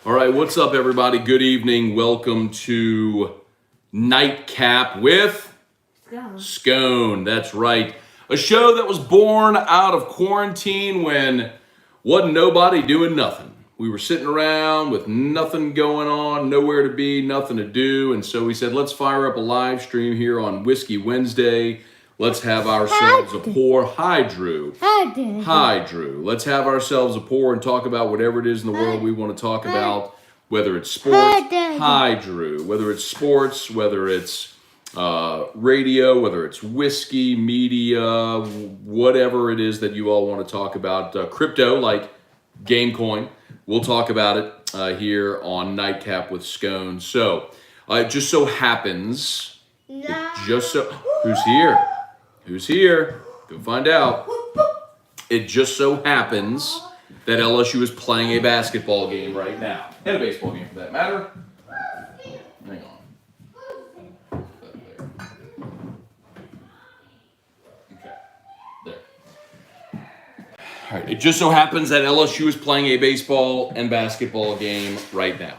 All right, what's up, everybody? Good evening. Welcome to Nightcap with Scone. That's right. A show that was born out of quarantine when wasn't nobody doing nothing. We were sitting around with nothing going on, nowhere to be, nothing to do. And so we said, let's fire up a live stream here on Whiskey Wednesday. Let's have ourselves a pour. Hi, Drew. Hi, Drew. Let's have ourselves a pour and talk about whatever it is in the world we want to talk about, whether it's sports. Hi, Drew. Whether it's sports, whether it's radio, whether it's whiskey, media, whatever it is that you all want to talk about. Crypto, like Gamecoin. We'll talk about it here on Nightcap with Scone. So, it just so happens... Who's here? Who's here? Go find out. It just so happens that LSU is playing a basketball game right now. And a baseball game, for that matter. Hang on. Okay. There. All right. It just so happens that LSU is playing a baseball and basketball game right now.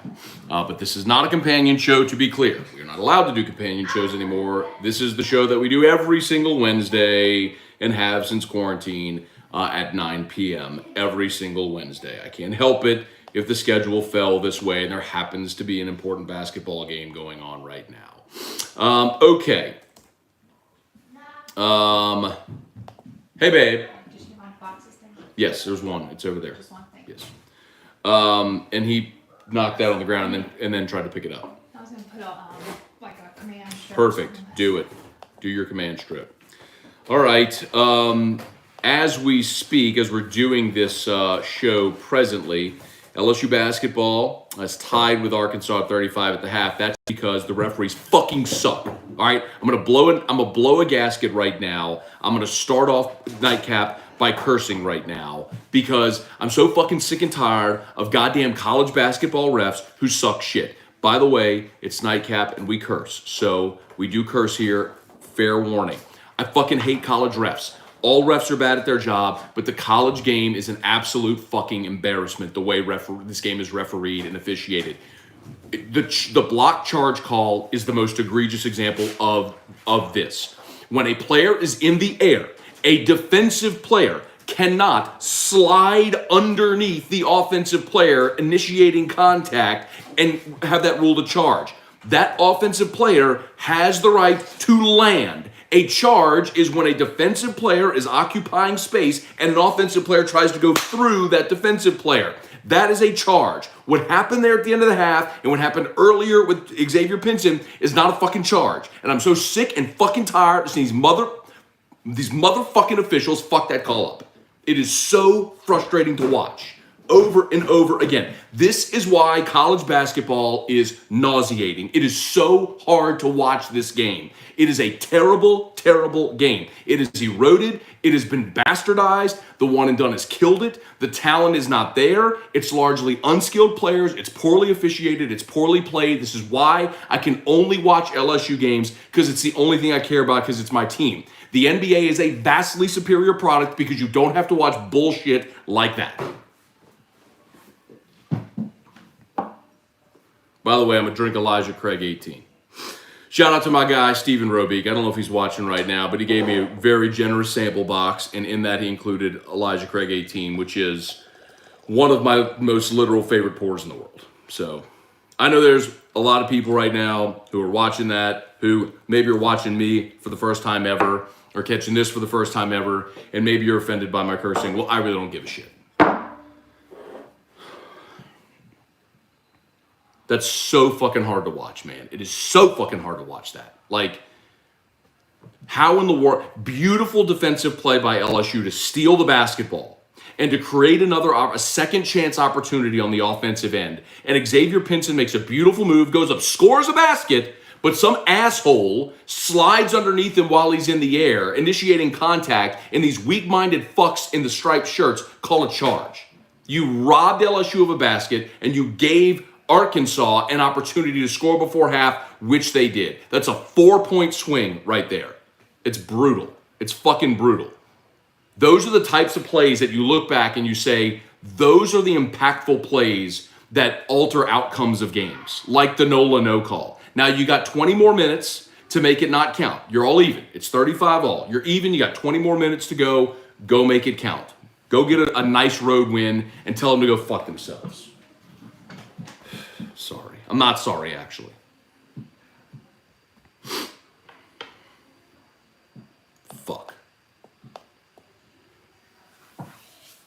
But this is not a companion show, to be clear. We're not allowed to do companion shows anymore. This is the show that we do every single Wednesday and have since quarantine at 9 p.m. every single Wednesday. I can't help it if the schedule fell this way and there happens to be an important basketball game going on right now. Okay. Hey, babe. Did you want boxes there? Yes, there's one. It's over there. Just one thing. Yes. And he knocked that on the ground and then tried to pick it up. I was going to put like a command strip. Perfect. Do it. Do your command strip. All right. As we speak, as we're doing this show presently, LSU basketball is tied with Arkansas at 35 at the half. That's because the referees fucking suck. All right. I'm gonna blow a gasket right now. I'm gonna start off Nightcap by cursing right now because I'm so fucking sick and tired of goddamn college basketball refs who suck shit. By the way, it's Nightcap and we curse. So we do curse here. Fair warning. I fucking hate college refs. All refs are bad at their job, but the college game is an absolute fucking embarrassment the way this game is refereed and officiated. The block charge call is the most egregious example of this. When a player is in the air, a defensive player cannot slide underneath the offensive player initiating contact and have that ruled a charge. That offensive player has the right to land. A charge is when a defensive player is occupying space and an offensive player tries to go through that defensive player. That is a charge. What happened there at the end of the half and what happened earlier with Xavier Pinson is not a fucking charge. And I'm so sick and fucking tired of seeing these motherfucking officials fuck that call up. It is so frustrating to watch over and over again. This is why college basketball is nauseating. It is so hard to watch this game. It is a terrible, terrible game. It is eroded. It has been bastardized. The one and done has killed it. The talent is not there. It's largely unskilled players. It's poorly officiated. It's poorly played. This is why I can only watch LSU games because it's the only thing I care about because it's my team. The NBA is a vastly superior product because you don't have to watch bullshit like that. By the way, I'm going to drink Elijah Craig 18. Shout out to my guy, Stephen Robeek. I don't know if he's watching right now, but he gave me a very generous sample box, and in that he included Elijah Craig 18, which is one of my most literal favorite pours in the world. So I know there's a lot of people right now who are watching that, who maybe are watching me for the first time ever, or catching this for the first time ever, and maybe you're offended by my cursing. Well, I really don't give a shit. That's so fucking hard to watch, man. It is so fucking hard to watch that. Like, how in the world? Beautiful defensive play by LSU to steal the basketball and to create a second chance opportunity on the offensive end. And Xavier Pinson makes a beautiful move, goes up, scores a basket, but some asshole slides underneath him while he's in the air, initiating contact, and these weak-minded fucks in the striped shirts call a charge. You robbed LSU of a basket, and you gave Arkansas an opportunity to score before half, which they did. That's a 4-point swing right there. It's brutal. It's fucking brutal. Those are the types of plays that you look back and you say, those are the impactful plays that alter outcomes of games, like the NOLA no call. Now you got 20 more minutes to make it not count. You're all even. It's 35 all. You're even. You got 20 more minutes to go. Go make it count. Go get a nice road win and tell them to go fuck themselves. Sorry. I'm not sorry, actually. Fuck.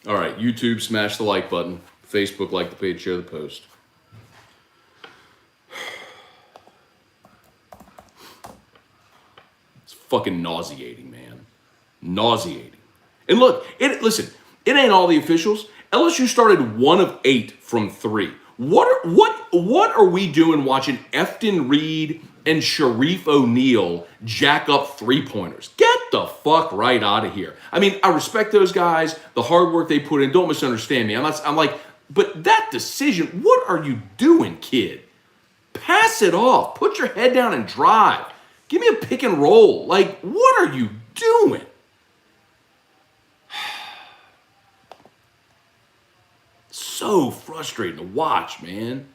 All right, YouTube, smash the like button. Facebook, like the page, share the post. It's fucking nauseating, man. Nauseating. And look, listen, it ain't all the officials. LSU started 1 of 8 from 3. What are we doing watching Efton Reed and Sharif O'Neal jack up 3-pointers? Get the fuck right out of here. I mean, I respect those guys, the hard work they put in. Don't misunderstand me. I'm like, but that decision, what are you doing, kid? Pass it off. Put your head down and drive. Give me a pick and roll. Like, what are you doing? So frustrating to watch, man.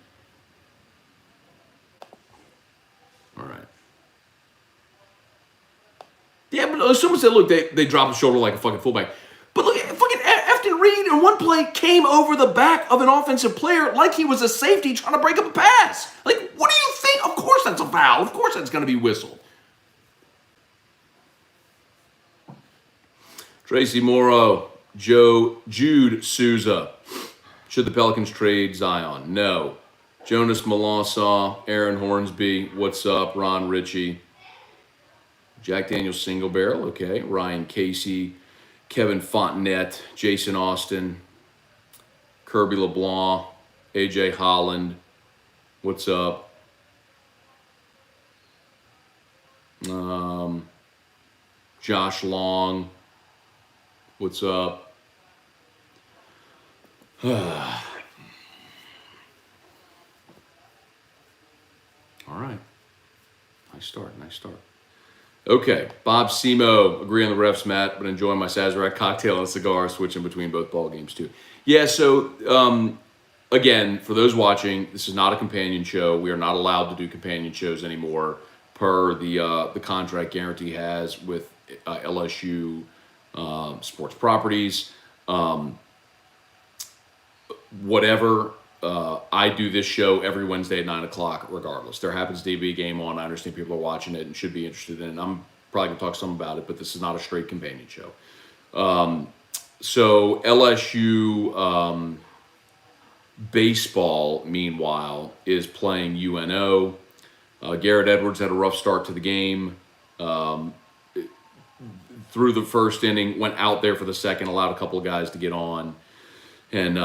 All right. Yeah, but someone said, look, they dropped the shoulder like a fucking fullback. But look, fucking Efton Reed in one play came over the back of an offensive player like he was a safety trying to break up a pass. Like, what do you think? Of course that's a foul. Of course that's going to be whistled. Tracy Morrow, Jude Souza. Should the Pelicans trade Zion? No. Jonas Malansaw, Aaron Hornsby, what's up? Ron Ritchie. Jack Daniels Single Barrel, okay. Ryan Casey, Kevin Fontenette, Jason Austin, Kirby LeBlanc, AJ Holland, what's up? Josh Long, what's up? All right. Nice start. Okay. Bob Simo, agree on the refs, Matt, but enjoying my Sazerac cocktail and a cigar, switching between both ball games too. Yeah, so again, for those watching, this is not a companion show. We are not allowed to do companion shows anymore per the contract guarantee has with LSU Sports Properties. Whatever, I do this show every Wednesday at 9 o'clock regardless. There happens to be a game on. I understand people are watching it and should be interested in it. I'm probably going to talk some about it, but this is not a straight companion show. So LSU baseball, meanwhile, is playing UNO. Garrett Edwards had a rough start to the game. Through the first inning, went out there for the second, allowed a couple of guys to get on. And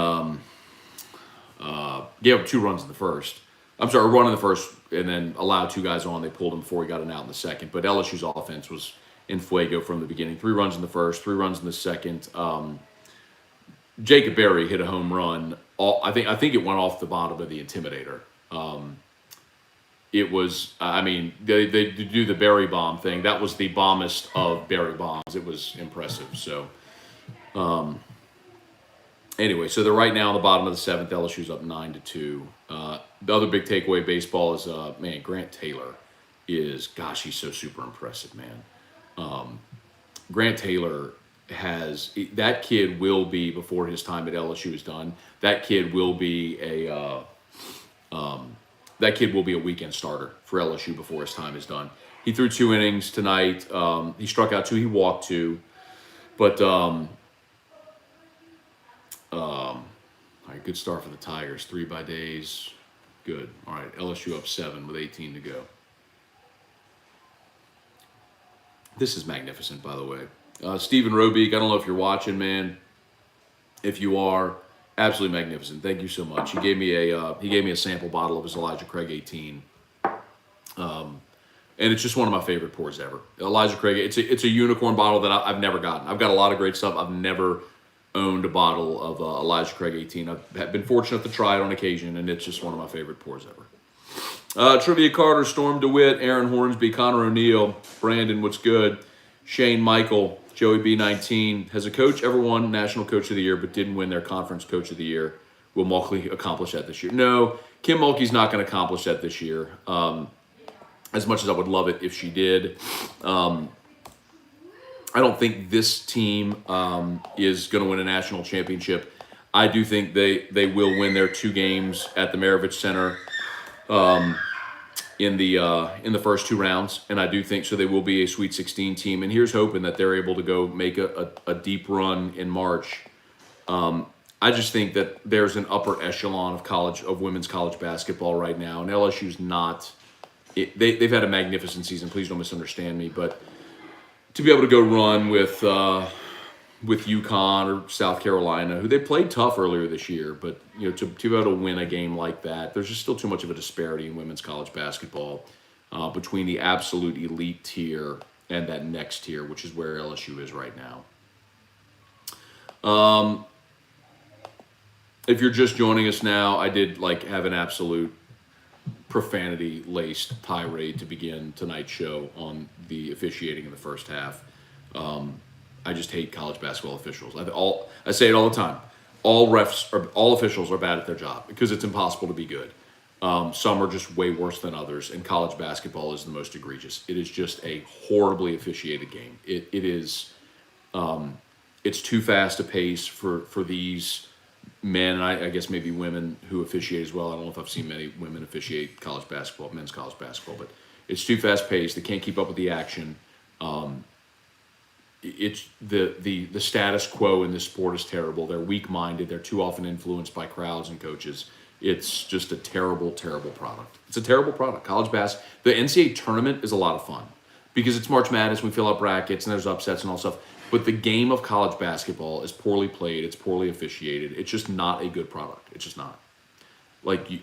gave up 2 runs in the first. I'm sorry, a run in the first, and then allowed 2 guys on. They pulled him before he got an out in the second. But LSU's offense was in fuego from the beginning. 3 runs in the first, 3 runs in the second. Jacob Berry hit a home run. I think it went off the bottom of the Intimidator. It was, I mean, they do the Berry bomb thing. That was the bombest of Berry bombs. It was impressive. So, anyway, so they're right now on the bottom of the 7th. LSU's up 9-2. The other big takeaway baseball is, man, Grant Taylor is, gosh, he's so super impressive, man. Grant Taylor that kid will be, before his time at LSU is done, that kid will be a weekend starter for LSU before his time is done. He threw 2 innings tonight. He struck out 2. He walked 2. But all right, good start for the Tigers. 3 by days. Good. All right, LSU up 7 with 18 to go. This is magnificent, by the way. Stephen Robeek, I don't know if you're watching, man. If you are, absolutely magnificent. Thank you so much. He gave me a sample bottle of his Elijah Craig 18. And it's just one of my favorite pours ever. Elijah Craig, it's a unicorn bottle that I've never gotten. I've got a lot of great stuff. I've never owned a bottle of Elijah Craig 18. I've been fortunate to try it on occasion, and it's just one of my favorite pours ever. Trivia Carter, Storm DeWitt, Aaron Hornsby, Connor O'Neill, Brandon, what's good? Shane Michael, Joey B19. Has a coach ever won National Coach of the Year but didn't win their Conference Coach of the Year? Will Mulkey accomplish that this year? No, Kim Mulkey's not going to accomplish that this year. As much as I would love it if she did. I don't think this team is going to win a national championship. I do think they will win their 2 games at the Maravich Center in the first 2 rounds, and I do think so. They will be a Sweet 16 team, and here's hoping that they're able to go make a deep run in March. I just think that there's an upper echelon of women's college basketball right now, and LSU's not. They've had a magnificent season. Please don't misunderstand me, but to be able to go run with UConn or South Carolina, who they played tough earlier this year, but to be able to win a game like that, there's just still too much of a disparity in women's college basketball between the absolute elite tier and that next tier, which is where LSU is right now. If you're just joining us now, I did have an absolute profanity-laced tirade to begin tonight's show on the officiating in the first half. I just hate college basketball officials. I say it all the time. All officials are bad at their job because it's impossible to be good. Some are just way worse than others, and college basketball is the most egregious. It is just a horribly officiated game. It is. It's too fast a pace for these men, and I guess maybe women who officiate as well. I don't know if I've seen many women officiate college basketball, men's college basketball, but it's too fast paced. They can't keep up with the action. It's the status quo in this sport is terrible. They're weak-minded. They're too often influenced by crowds and coaches. It's just a terrible, terrible product. It's a terrible product. College basketball. The NCAA tournament is a lot of fun because it's March Madness. We fill out brackets and there's upsets and all stuff. But the game of college basketball is poorly played. It's poorly officiated. It's just not a good product. It's just not.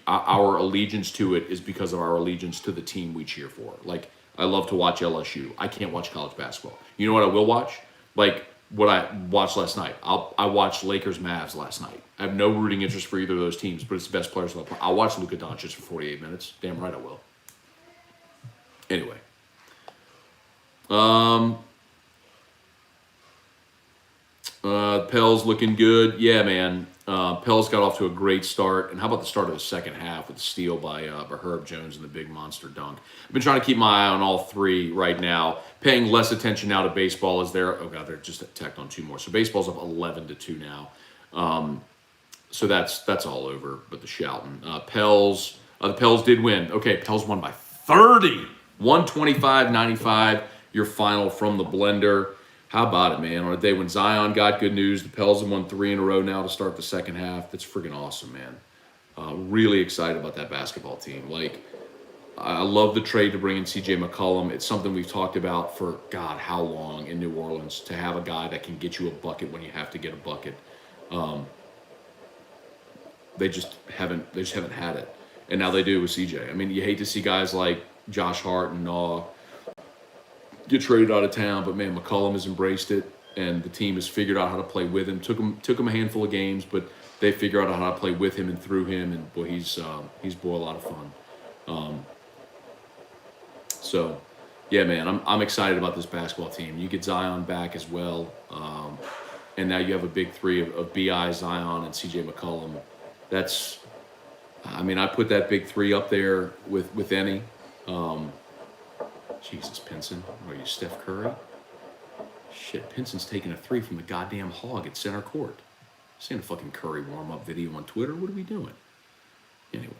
Our allegiance to it is because of our allegiance to the team we cheer for. I love to watch LSU. I can't watch college basketball. You know what I will watch? What I watched last night. I watched Lakers Mavs last night. I have no rooting interest for either of those teams, but it's the best players on the planet. I'll watch Luka Doncic for 48 minutes. Damn right I will. Anyway. Pell's looking good. Yeah, man. Pell's got off to a great start. And how about the start of the second half with the steal by Herb Jones and the big monster dunk? I've been trying to keep my eye on all 3 right now. Paying less attention now to baseball as they're just tacked on 2 more. So baseball's up 11-2 now. So that's all over. But the shouting. The Pels did win. Okay, Pels won by 30. 125-95. Your final from the blender. How about it, man? On a day when Zion got good news, the Pels have won 3 in a row now to start the second half. That's freaking awesome, man. Really excited about that basketball team. I love the trade to bring in C.J. McCollum. It's something we've talked about for, God, how long in New Orleans, to have a guy that can get you a bucket when you have to get a bucket. They just haven't had it. And now they do with C.J. I mean, you hate to see guys like Josh Hart and Naw get traded out of town, but man, McCollum has embraced it, and the team has figured out how to play with him. Took him a handful of games, but they figure out how to play with him and through him, and boy, he's a lot of fun. So, yeah, man, I'm excited about this basketball team. You get Zion back as well, and now you have a big 3 of B.I., Zion, and C.J. McCollum. I put that big 3 up there with any. Jesus, Pinson. Are you Steph Curry? Shit, Pinson's taking a 3 from the goddamn hog at center court. Seeing a fucking Curry warm-up video on Twitter. What are we doing? Anyway.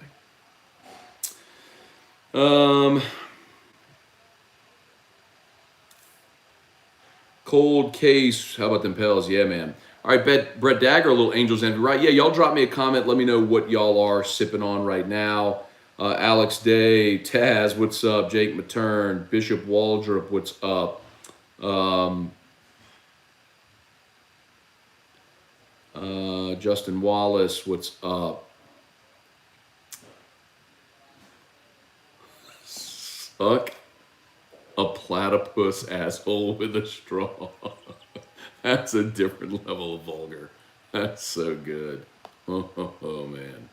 Cold case. How about them Pels? Yeah, man. All right, Brett Dagger, a little Angels envy. Right, yeah, y'all drop me a comment. Let me know what y'all are sipping on right now. Alex Day, Taz, what's up? Jake Matern, Bishop Waldrop, what's up? Justin Wallace, what's up? Suck a platypus asshole with a straw. That's a different level of vulgar. That's so good. Oh man.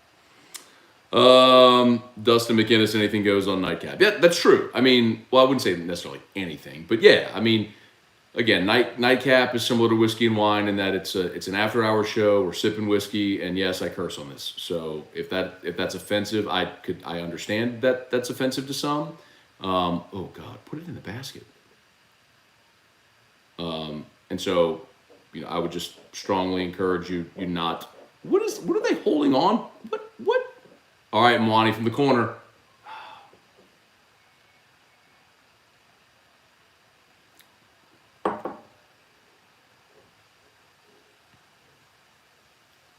Dustin McInnes, anything goes on Nightcap. Yeah, that's true. I mean, well, I wouldn't say necessarily anything, but yeah, I mean, again, Nightcap is similar to whiskey and wine in that it's an after hour show. We're sipping whiskey, and yes, I curse on this. So if that's offensive, I understand that that's offensive to some. Oh God, put it in the basket. And so, I would just strongly encourage you not. What are they holding on? What? All right, Mwani from the corner.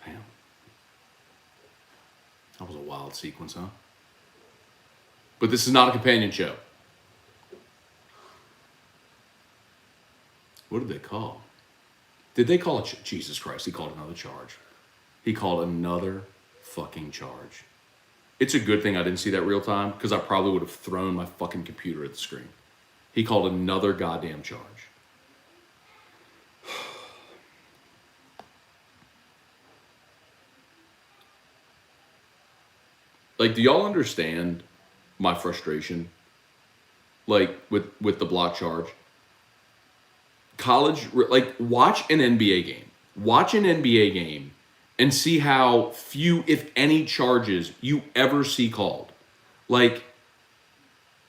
Damn. That was a wild sequence, huh? But this is not a companion show. What did they call? Did they call it? Jesus Christ, he called another charge. He called another fucking charge. It's a good thing I didn't see that real time because I probably would have thrown my fucking computer at the screen. He called another goddamn charge. Like, do y'all understand my frustration? Like, with the block charge? College, like, watch an NBA game. Watch an NBA game and see how few, if any, charges you ever see called. Like,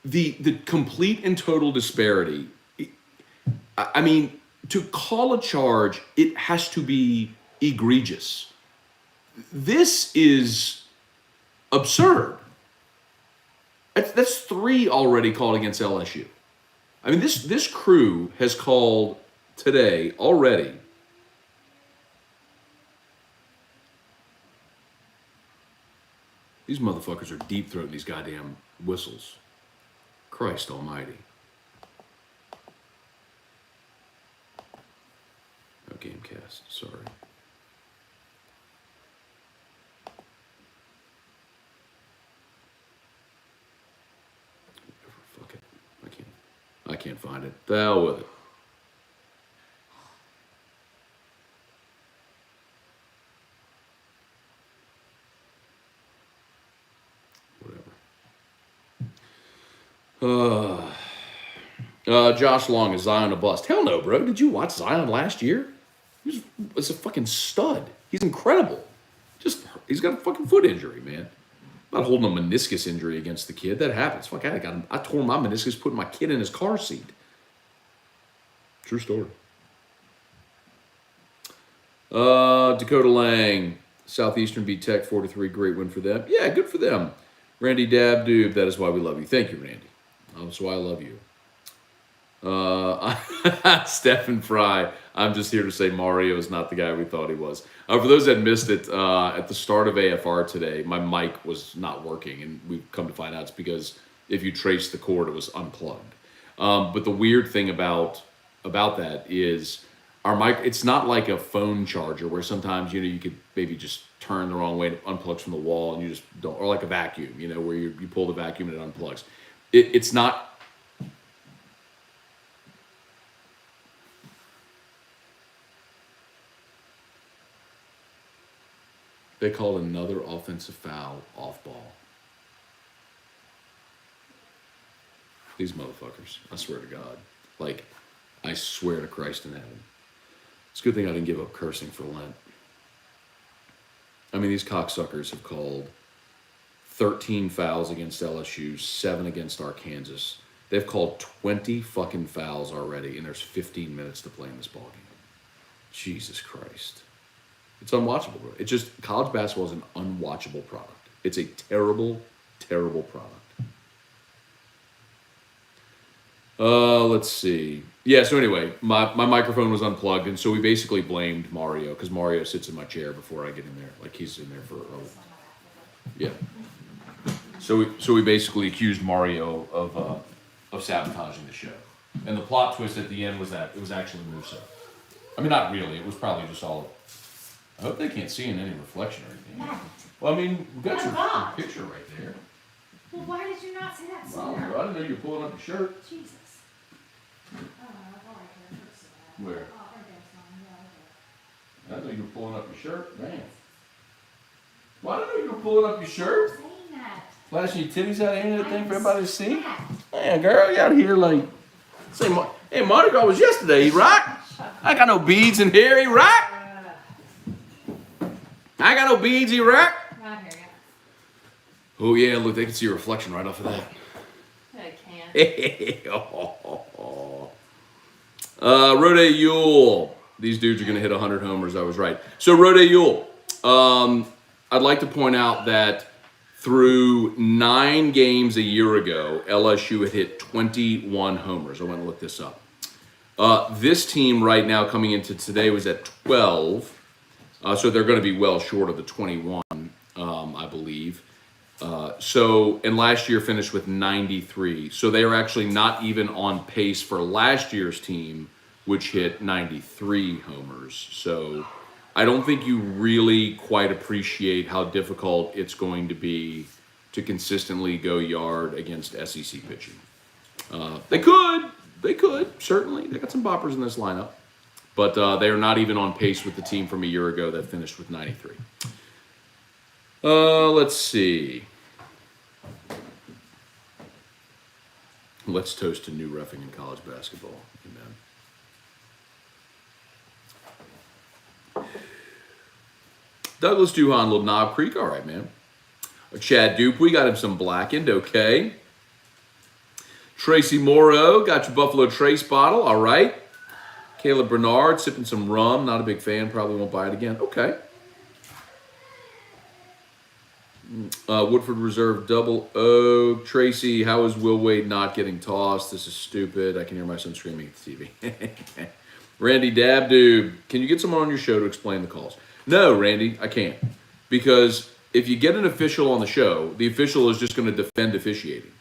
the complete and total disparity. I mean, to call a charge, it has to be egregious. This is absurd. That's 3 already called against LSU. I mean, this crew has called today already. These motherfuckers are deep throating these goddamn whistles. Christ almighty. No Gamecast, sorry. Fuck it. I can't find it. The hell with it. Josh Long, is Zion a bust? Hell no, bro. Did you watch Zion last year? He was a fucking stud. He's incredible. He's got a fucking foot injury, man. I'm not holding a meniscus injury against the kid. That happens. Fuck, I tore my meniscus putting my kid in his car seat. True story. Dakota Lang, Southeastern beat Tech 4-3. Great win for them. Yeah, good for them. Randy Dabdoob, that is why we love you. Thank you, Randy. That's why I love you. Stephen Fry, I'm just here to say Mario is not the guy we thought he was. For those that missed it, at the start of AFR today, my mic was not working, and we've come to find out it's because if you trace the cord, it was unplugged. But the weird thing about that is our mic, it's not like a phone charger where sometimes, you could maybe just turn the wrong way and it unplugs from the wall and you just don't, or like a vacuum, where you pull the vacuum and it unplugs. It's not. They called another offensive foul off ball. These motherfuckers, I swear to God. Like, I swear to Christ in heaven. It's a good thing I didn't give up cursing for Lent. I mean, these cocksuckers have called 13 fouls against LSU, 7 against Arkansas. They've called 20 fucking fouls already, and there's 15 minutes to play in this ballgame. Jesus Christ. It's unwatchable, bro. It's just, college basketball is an unwatchable product. It's a terrible, terrible product. Let's see. Yeah, so anyway, my microphone was unplugged, and so we basically blamed Mario, because Mario sits in my chair before I get in there. Like, he's in there for, yeah. So we basically accused Mario of sabotaging the show. And the plot twist at the end was that it was actually Musa. I mean, not really. It was probably just all... I hope they can't see in any reflection or anything. Matt. Well, I mean, we've got your God. picture right there. Well, why did you not say that Well, sooner? I didn't know you were pulling up your shirt. Jesus. Oh, I thought I could have that. Where? Oh, right there, it's fine. Yeah, I didn't know you were pulling up your shirt. Man. Well, I didn't know you were pulling up your shirt. saying that. Flashing your titties out here and everything for I'm everybody to see. Matt. Man, girl, you out here like... Say, Hey, Mardi Gras was yesterday, E-Rock. I got no beads in here, E-Rock. I got no beads, E-Rock. I hear ya. Oh, yeah, look, they can see a reflection right off of that. I can't. Rode Yule. These dudes are going to hit 100 homers. I was right. So, Rode Yule. I'd like to point out that through 9 games a year ago, LSU had hit 21 homers. I want to look this up. This team right now coming into today was at 12. So they're going to be well short of the 21, I believe. And last year finished with 93. So they are actually not even on pace for last year's team, which hit 93 homers. So I don't think you really quite appreciate how difficult it's going to be to consistently go yard against SEC pitching. They could, certainly. They got some boppers in this lineup. But they are not even on pace with the team from a year ago that finished with 93. Let's see. Let's toast to new reffing in college basketball. Amen. Douglas Duhan, Little Knob Creek. All right, man. Chad Dupe, we got him some blackened. Okay. Tracy Morrow, got your Buffalo Trace bottle. All right. Caleb Bernard, sipping some rum. Not a big fan. Probably won't buy it again. Okay. Woodford Reserve Double O. Tracy, how is Will Wade not getting tossed? This is stupid. I can hear my son screaming at the TV. Randy Dabdoob, can you get someone on your show to explain the calls? No, Randy, I can't. Because if you get an official on the show, the official is just going to defend officiating.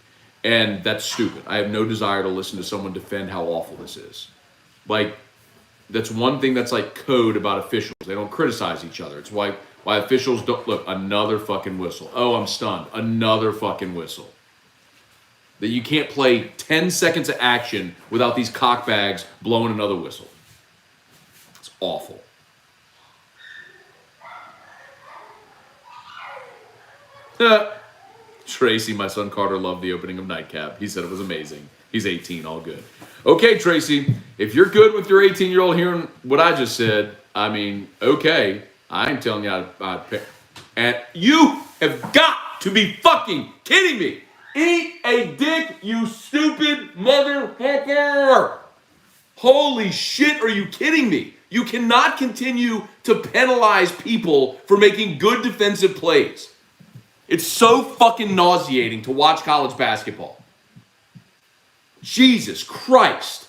And that's stupid. I have no desire to listen to someone defend how awful this is. Like, that's one thing that's like code about officials. They don't criticize each other. It's why officials don't look. Another fucking whistle. Oh, I'm stunned. Another fucking whistle. That you can't play 10 seconds of action without these cockbags blowing another whistle. It's awful. Tracy, my son Carter loved the opening of Nightcap. He said it was amazing. He's 18, all good. Okay, Tracy, if you're good with your 18-year-old hearing what I just said, I mean, okay, I ain't telling you how to pick. And you have got to be fucking kidding me. Eat a dick, you stupid motherfucker. Holy shit, are you kidding me? You cannot continue to penalize people for making good defensive plays. It's so fucking nauseating to watch college basketball. Jesus Christ.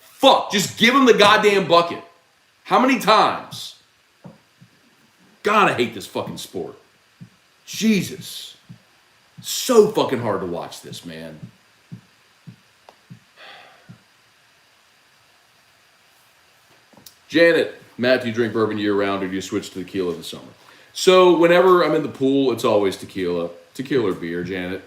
Fuck, just give him the goddamn bucket. How many times? God, I hate this fucking sport. Jesus. So fucking hard to watch this, man. Janet, Matt, do you drink bourbon year-round or do you switch to tequila in the summer? So whenever I'm in the pool, it's always tequila. Tequila or beer, Janet.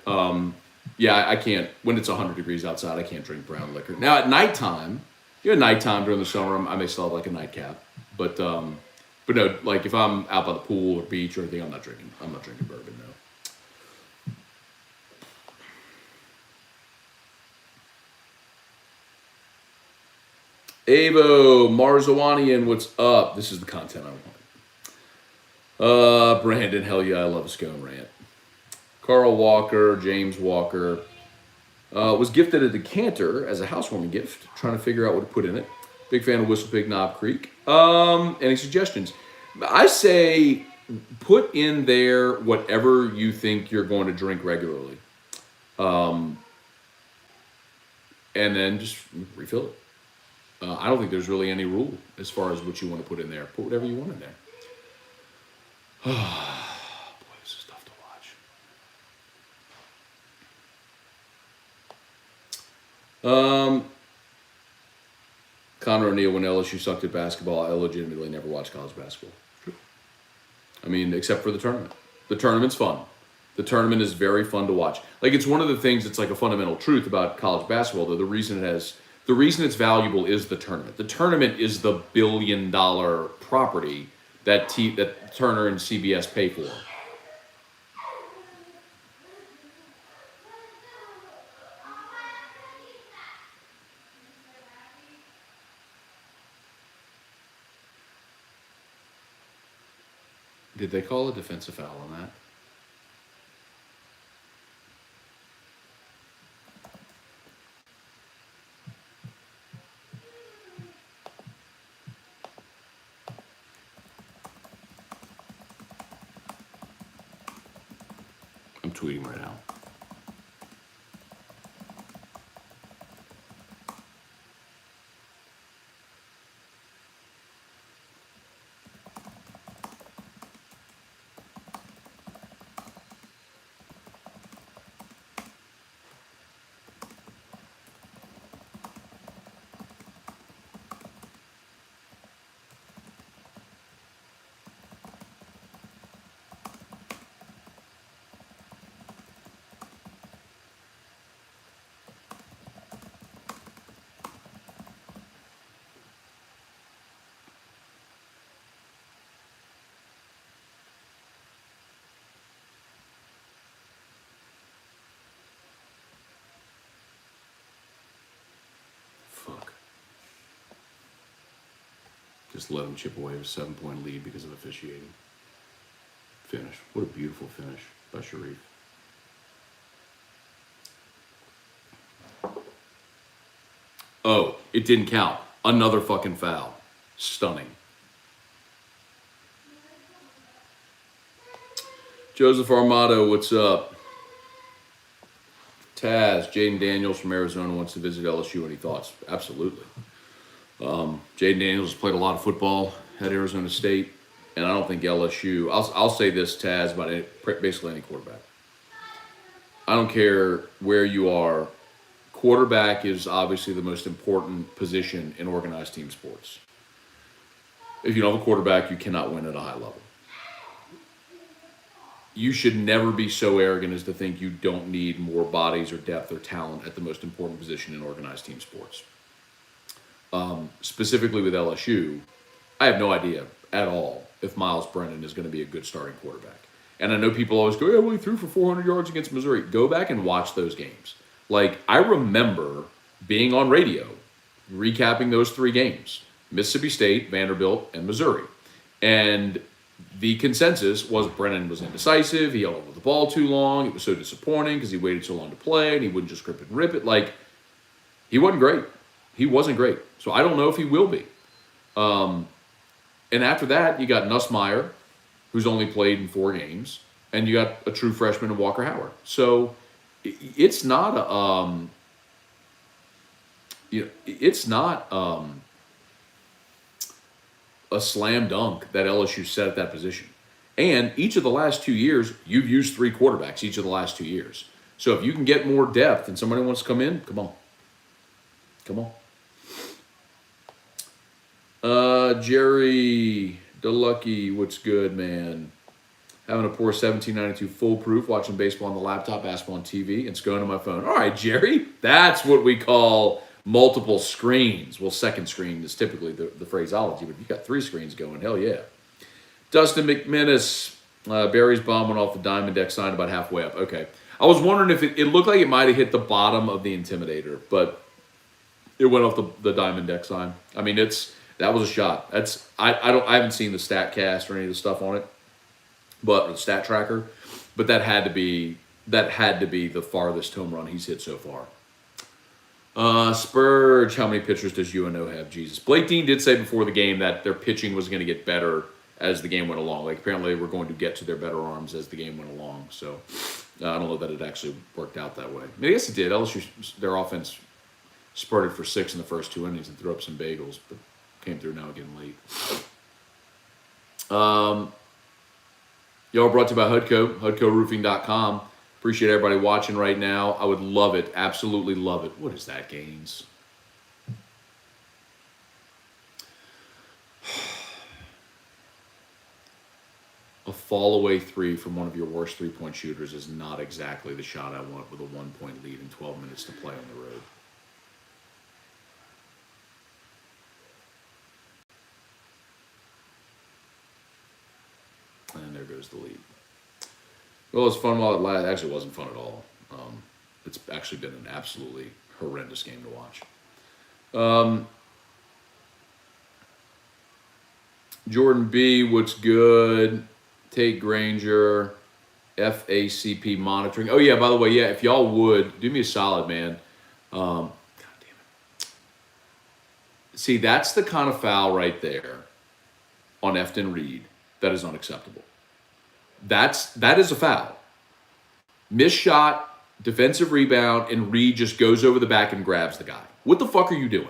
Yeah, I can't. When it's 100 degrees outside, I can't drink brown liquor. Now at nighttime, nighttime during the summer, I may still have like a nightcap. But no, like if I'm out by the pool or beach or anything, I'm not drinking bourbon, no. Avo Marzawanian, what's up? This is the content I want. Brandon, hell yeah, I love a Scone rant. Carl Walker, James Walker, was gifted a decanter as a housewarming gift, trying to figure out what to put in it. Big fan of Whistle Pig Knob Creek. Any suggestions? I say put in there whatever you think you're going to drink regularly. And then just refill it. I don't think there's really any rule as far as what you want to put in there. Put whatever you want in there. Boy, this is tough to watch. Connor O'Neill, when LSU sucked at basketball, I legitimately never watched college basketball. True. I mean, except for the tournament. The tournament's fun. The tournament is very fun to watch. Like, it's one of the things that's like a fundamental truth about college basketball, though. The reason it's valuable is the tournament. The tournament is the billion-dollar property that Turner and CBS pay for. Did they call a defensive foul on that? I'm tweeting right now. Fuck. Just let him chip away a 7-point lead because of officiating. Finish. What a beautiful finish by Sharif. Oh, it didn't count. Another fucking foul. Stunning. Joseph Armato, what's up? Taz, Jaden Daniels from Arizona wants to visit LSU. Any thoughts? Absolutely. Jaden Daniels has played a lot of football at Arizona State, and I don't think LSU. I'll say this, Taz, about basically any quarterback. I don't care where you are. Quarterback is obviously the most important position in organized team sports. If you don't have a quarterback, you cannot win at a high level. You should never be so arrogant as to think you don't need more bodies or depth or talent at the most important position in organized team sports. Specifically with LSU, I have no idea at all if Miles Brennan is going to be a good starting quarterback. And I know people always go, yeah, well, he threw for 400 yards against Missouri. Go back and watch those games. Like, I remember being on radio, recapping those 3 games, Mississippi State, Vanderbilt, and Missouri. And the consensus was Brennan was indecisive. He held on to the ball too long. It was so disappointing because he waited so long to play, and he wouldn't just grip it and rip it. Like, he wasn't great. He wasn't great. So I don't know if he will be. And after that, you got Nussmeier, who's only played in 4 games, and you got a true freshman in Walker Howard. So it's not a slam dunk that LSU set at that position. And each of the last 2 years, you've used 3 quarterbacks each of the last 2 years. So if you can get more depth and somebody wants to come in, come on. Come on. Jerry DeLucky, what's good, man? Having a poor 1792 foolproof, watching baseball on the laptop, basketball on TV, and Scone on my phone. All right, Jerry, that's what we call multiple screens. Well, second screen is typically the phraseology, but if you've got 3 screens going, hell yeah. Dustin McMinnis, Barry's bomb went off the diamond deck sign about halfway up. Okay. I was wondering if it looked like it might have hit the bottom of the Intimidator, but it went off the diamond deck sign. I mean, that was a shot. I haven't seen the stat cast or any of the stuff on it, but the stat tracker, but that had to be the farthest home run he's hit so far. Spurge, how many pitchers does UNO have? Jesus. Blake Dean did say before the game that their pitching was going to get better as the game went along. Like, apparently they were going to get to their better arms as the game went along. So I don't know that it actually worked out that way. I mean, I guess it did. LSU, their offense spurted for 6 in the first 2 innings and threw up some bagels, but came through now again late. Y'all brought to you by HUDCO, HUDCOroofing.com. Appreciate everybody watching right now. I would love it, absolutely love it. What is that, Gaines? A fall away 3 from one of your worst 3-point shooters is not exactly the shot I want with a 1-point lead and 12 minutes to play on the road. And there goes the lead. Well, it was fun while it lasted. Actually, it wasn't fun at all. It's actually been an absolutely horrendous game to watch. Jordan B, what's good? Tate Granger, FACP monitoring. Oh yeah, by the way, yeah, if y'all would do me a solid, man. God damn it. See, that's the kind of foul right there on Efton Reed that is unacceptable. That is a foul. Missed shot, defensive rebound, and Reed just goes over the back and grabs the guy. What the fuck are you doing?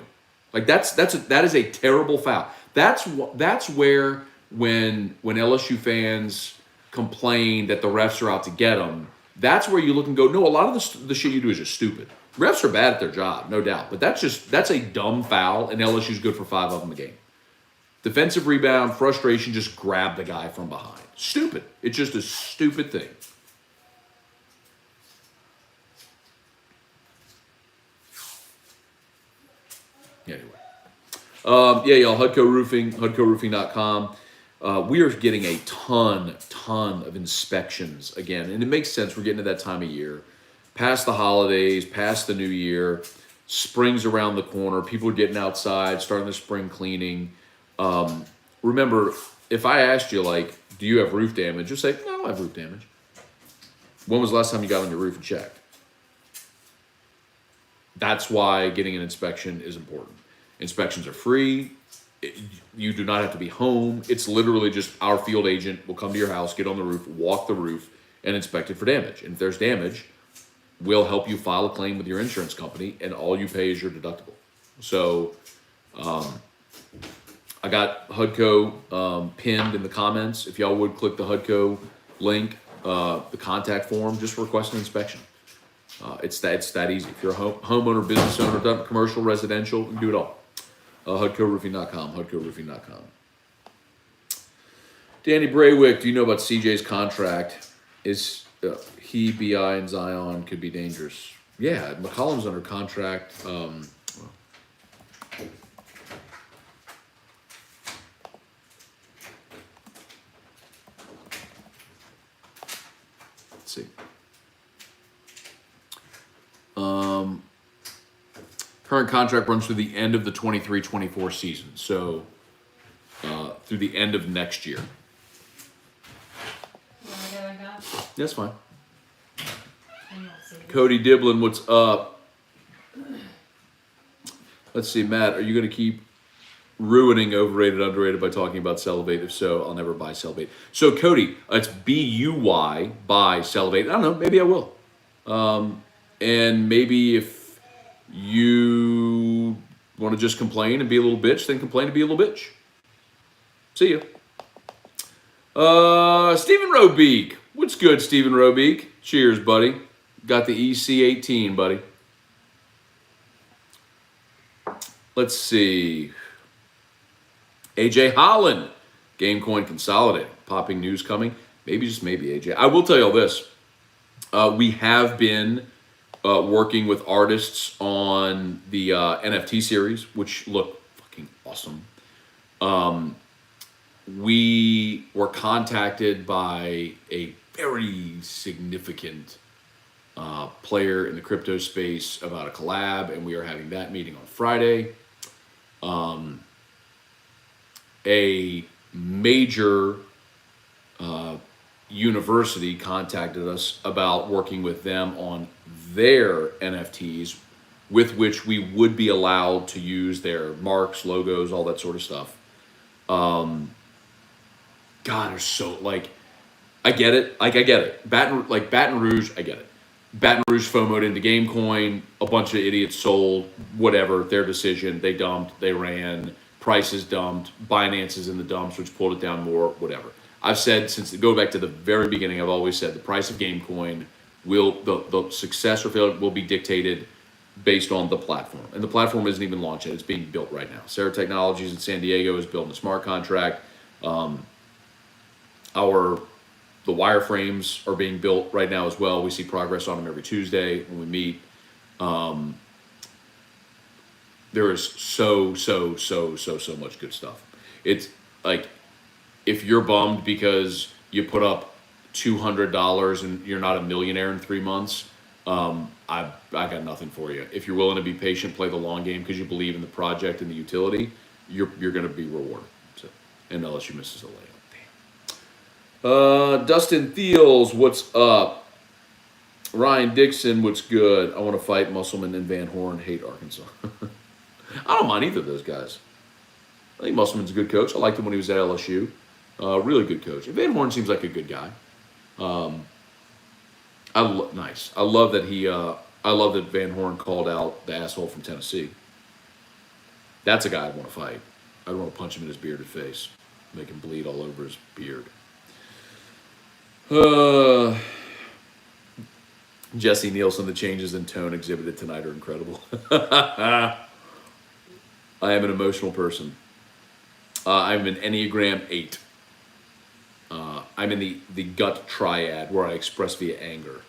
Like that is a terrible foul. That's where when LSU fans complain that the refs are out to get them, that's where you look and go, no, a lot of the shit you do is just stupid. Refs are bad at their job, no doubt, but that's a dumb foul, and LSU's good for 5 of them a game. Defensive rebound, frustration, just grab the guy from behind. Stupid. It's just a stupid thing. Anyway. Yeah, y'all, Hudco Roofing, HudcoRoofing.com. We are getting a ton of inspections again. And it makes sense. We're getting to that time of year. Past the holidays, past the new year. Spring's around the corner. People are getting outside, starting the spring cleaning. Remember, if I asked you, like, do you have roof damage? Just say, no, I don't have roof damage. When was the last time you got on your roof and checked? That's why getting an inspection is important. Inspections are free. You do not have to be home. It's literally just our field agent will come to your house, get on the roof, walk the roof, and inspect it for damage. And if there's damage, we'll help you file a claim with your insurance company, and all you pay is your deductible. So I got Hudco pinned in the comments. If y'all would click the Hudco link, the contact form, just request an inspection. It's that easy. If you're a homeowner, business owner, commercial, residential, you can do it all. HudcoRoofing.com, HudcoRoofing.com. Danny Braywick, do you know about CJ's contract? Is he, BI, and Zion could be dangerous? Yeah, McCollum's under contract. Let's see. Current contract runs through the end of the 23-24 season, so through the end of next year. You wanna go like that? That's fine. And you'll see. Cody Diblin, what's up? Let's see, Matt, are you going to keep ruining overrated, underrated by talking about Cellivate? If so, I'll never buy Cellivate. So, Cody, it's BUY, buy Cellivate. I don't know, maybe I will. And maybe if you want to just complain and be a little bitch, then complain and be a little bitch. See ya. Stephen Robeek. What's good, Stephen Robeek? Cheers, buddy. Got the EC18, buddy. Let's see. AJ Holland. Gamecoin consolidating. Popping news coming. Maybe, just maybe, AJ. I will tell you all this. We have been working with artists on the NFT series, which look fucking awesome. We were contacted by a very significant player in the crypto space about a collab, and we are having that meeting on Friday. A major university contacted us about working with them on their NFTs, with which we would be allowed to use their marks, logos, all that sort of stuff. God, they're so, like, I get it. Like, I get it. Baton Rouge, I get it. Baton Rouge FOMO'd into Gamecoin. A bunch of idiots sold. Whatever. Their decision. They dumped. They ran. Prices dumped. Binance is in the dumps, which pulled it down more. Whatever. I've said, since go back to the very beginning, I've always said the price of Gamecoin will, the success or failure will be dictated based on the platform. And the platform isn't even launched yet. It's being built right now. Sarah Technologies in San Diego is building a smart contract. The wireframes are being built right now as well. We see progress on them every Tuesday when we meet. There is so much good stuff. It's like, if you're bummed because you put up $200 and you're not a millionaire in 3 months, I got nothing for you. If you're willing to be patient, play the long game because you believe in the project and the utility, you're going to be rewarded. So, unless you misses a layup. Dustin Thiels, what's up? Ryan Dixon, what's good? I want to fight Musselman and Van Horn. Hate Arkansas. I don't mind either of those guys. I think Musselman's a good coach. I liked him when he was at LSU. Really good coach. Van Horn seems like a good guy. Nice. I love that I love that Van Horn called out the asshole from Tennessee. That's a guy I'd want to fight. I'd want to punch him in his bearded face, make him bleed all over his beard. Jesse Nielsen, the changes in tone exhibited tonight are incredible. I am an emotional person. I'm an Enneagram 8. I'm in the gut triad where I express via anger.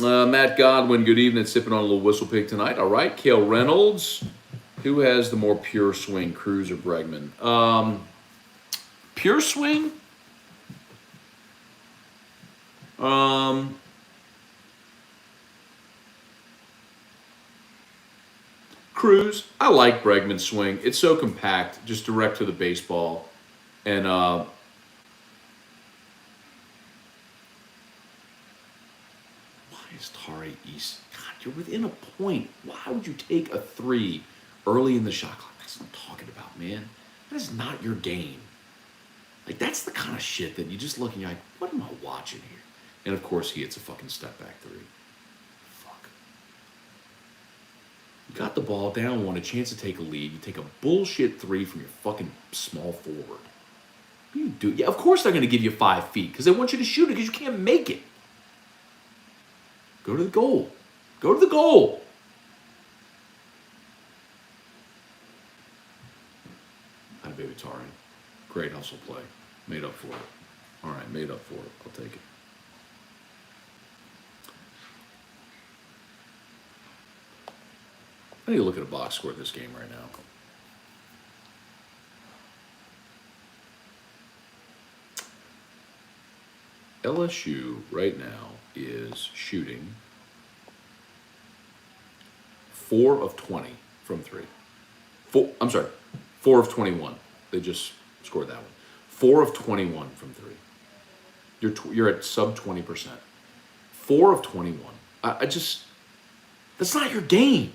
Matt Godwin, good evening. Sipping on a little whistle pig tonight. All right. Cale Reynolds, who has the more pure swing, Cruz or Bregman? Pure swing? Cruz. I like Bregman's swing. It's so compact, just direct to the baseball. And why is Tari East? God, you're within a point. Why would you take a 3 early in the shot clock? That's what I'm talking about, man. That is not your game. Like, that's the kind of shit that you just look and you're like, what am I watching here? And of course, he hits a fucking step back 3. Fuck. You got the ball down, want a chance to take a lead. You take a bullshit 3 from your fucking small forward. What do you do? Yeah, of course they're going to give you 5 feet because they want you to shoot it because you can't make it. Go to the goal. Go to the goal. Hi, baby Tari. Great hustle play. Made up for it. All right, made up for it. I'll take it. I need to look at a box score of this game right now. LSU right now is shooting 4 of 20 from 3. 4 of 21. They just scored that one. 4 of 21 from 3. You're at sub 20%. 4 of 21. I just, that's not your game.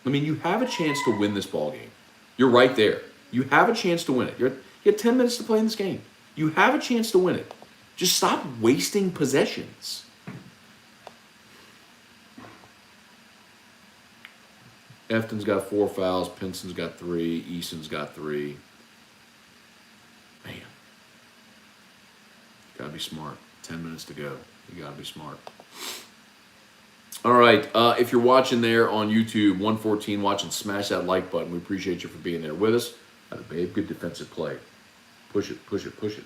I mean, you have a chance to win this ball game. You're right there. You have a chance to win it. You have 10 minutes to play in this game. You have a chance to win it. Just stop wasting possessions. Efton's got 4 fouls. Pinson's got 3. Eason's got 3. Man. Gotta be smart. 10 minutes to go. You gotta be smart. All right. If you're watching there on YouTube, 114 watching, smash that like button. We appreciate you for being there with us. Babe, good defensive play. Push it, push it, push it.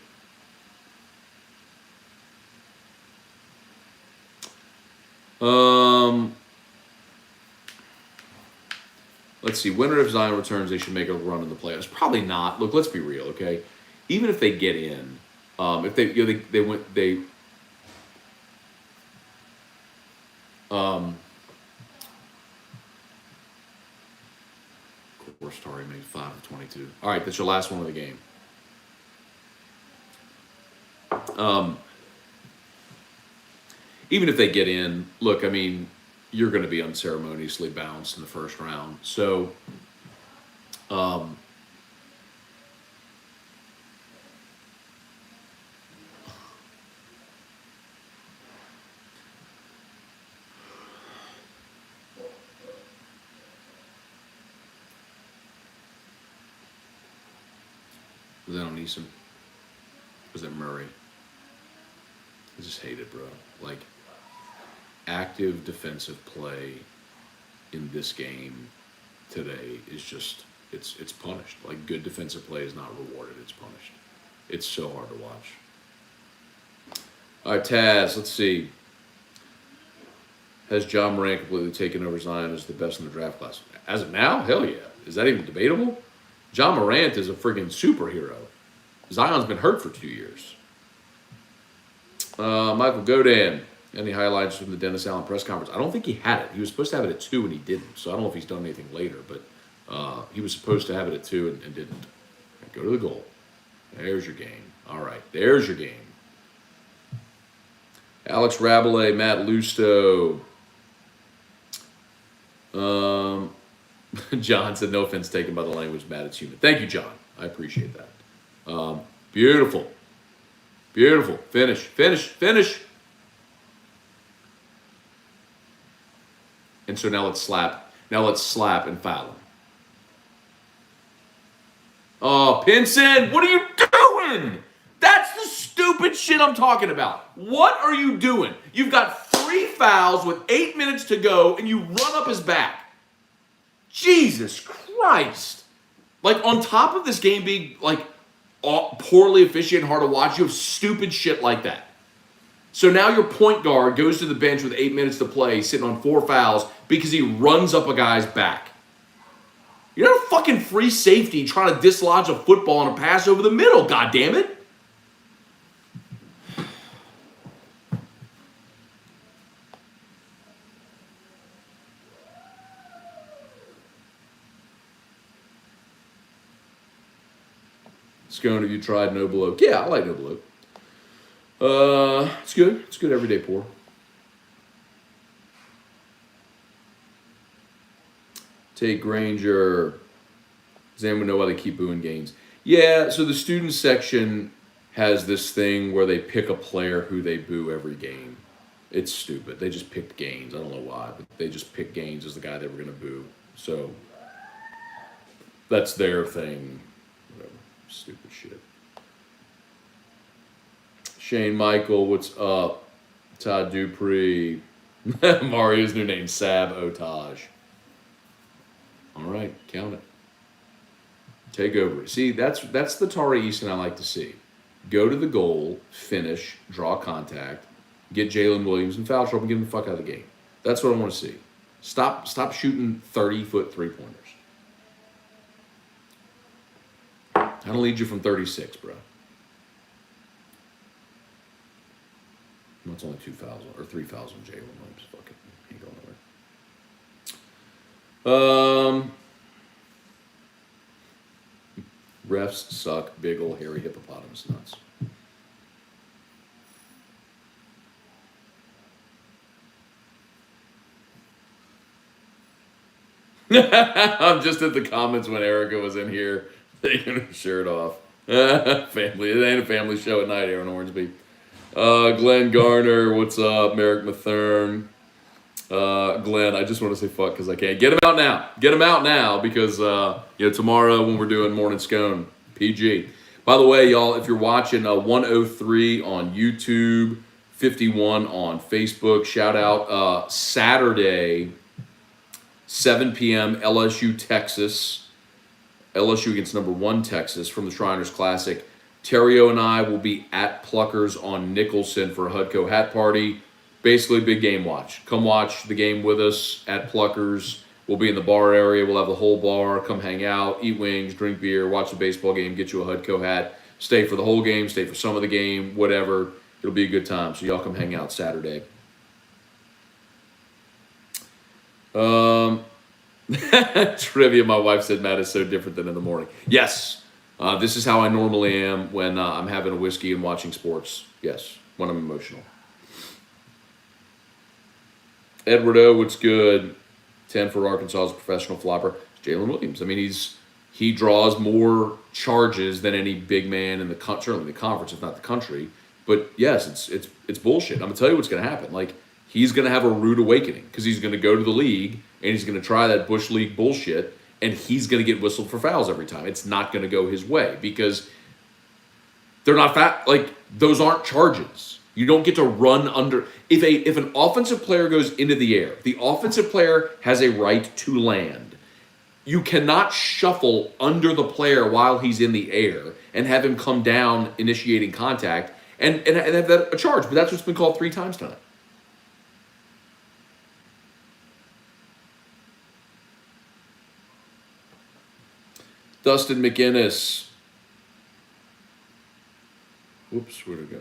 Let's see. Winner if Zion returns, they should make a run in the playoffs. Probably not. Look, let's be real, okay? Even if they get in, if they of course, Tari made 5 of 22. All right, that's your last one of the game. Even if they get in, look, I mean, you're going to be unceremoniously bounced in the first round. So, was that on Eason? Was that Murray? I just hate it, bro. Like, active defensive play in this game today is just, it's punished. Like, good defensive play is not rewarded, it's punished. It's so hard to watch. All right, Taz, let's see. Has John Morant completely taken over Zion as the best in the draft class? As of now, hell yeah. Is that even debatable? John Morant is a friggin' superhero. Zion's been hurt for 2 years. Michael Godin. Any highlights from the Dennis Allen press conference? I don't think he had it. He was supposed to have it at 2 and he didn't. So I don't know if he's done anything later, but he was supposed to have it at 2 and didn't. Go to the goal. There's your game. All right, there's your game. Alex Rabelais, Matt Lusto. John said, no offense taken by the language, Matt, it's human. Thank you, John. I appreciate that. Beautiful. Beautiful. Finish, finish, finish. And so now let's slap. Now let's slap and foul him. Oh, Pinson, what are you doing? That's the stupid shit I'm talking about. What are you doing? You've got 3 fouls with 8 minutes to go, and you run up his back. Jesus Christ. Like, on top of this game being, like, poorly officiated and hard to watch, you have stupid shit like that. So now your point guard goes to the bench with 8 minutes to play, sitting on 4 fouls, because he runs up a guy's back. You're not a fucking free safety trying to dislodge a football on a pass over the middle, goddammit. Scone, have you tried No Below? Yeah, I like No Below. It's good. It's good everyday pour. Tate Granger. Does anyone know why they keep booing games? Yeah, so the student section has this thing where they pick a player who they boo every game. It's stupid. They just picked Gaines. I don't know why, but they just picked Gaines as the guy they were going to boo. So that's their thing. Whatever. Stupid shit. Shane Michael, what's up? Todd Dupree. Mario's new name, Sab Otage. All right, count it. Take over. See, that's the Tari Easton I like to see. Go to the goal, finish, draw contact, get Jalen Williams in foul trouble, and get him the fuck out of the game. That's what I want to see. Stop shooting 30-foot three-pointers. I don't lead you from 36, bro. No, it's only 2 fouls or 3 fouls on Jalen Williams. Fuck it, ain't going nowhere. Refs suck. Big ol' hairy hippopotamus nuts. I'm just at the comments when Erica was in here taking her shirt off. Family. It ain't a family show at night here in Orangeby. Glenn Garner, what's up? Merrick Mathern. Glenn, I just want to say fuck because I can't. Get him out now. Get him out now because, tomorrow when we're doing Morning Scone, PG. By the way, y'all, if you're watching 103 on YouTube, 51 on Facebook, shout out Saturday, 7 p.m., LSU, Texas. LSU against number 1 Texas from the Shriners Classic. Terrio and I will be at Pluckers on Nicholson for a Hudco hat party. Basically, big game watch. Come watch the game with us at Pluckers. We'll be in the bar area. We'll have the whole bar. Come hang out, eat wings, drink beer, watch the baseball game, get you a Hudco hat. Stay for the whole game, stay for some of the game, whatever. It'll be a good time. So y'all come hang out Saturday. Trivia, my wife said Matt is so different than in the morning. Yes. This is how I normally am when I'm having a whiskey and watching sports. Yes, when I'm emotional. Edward O, what's good? 10 for Arkansas as a professional flopper. Jalen Williams. I mean, he draws more charges than any big man in the certainly the conference, if not the country. But yes, it's bullshit. I'm gonna tell you what's gonna happen. Like, he's gonna have a rude awakening because he's gonna go to the league and he's gonna try that Bush League bullshit. And he's going to get whistled for fouls every time. It's not going to go his way because they're not those aren't charges. You don't get to run under. If an offensive player goes into the air, the offensive player has a right to land. You cannot shuffle under the player while he's in the air and have him come down initiating contact and have that a charge. But that's what's been called 3 times tonight. Dustin McInnes. Whoops, where'd it go?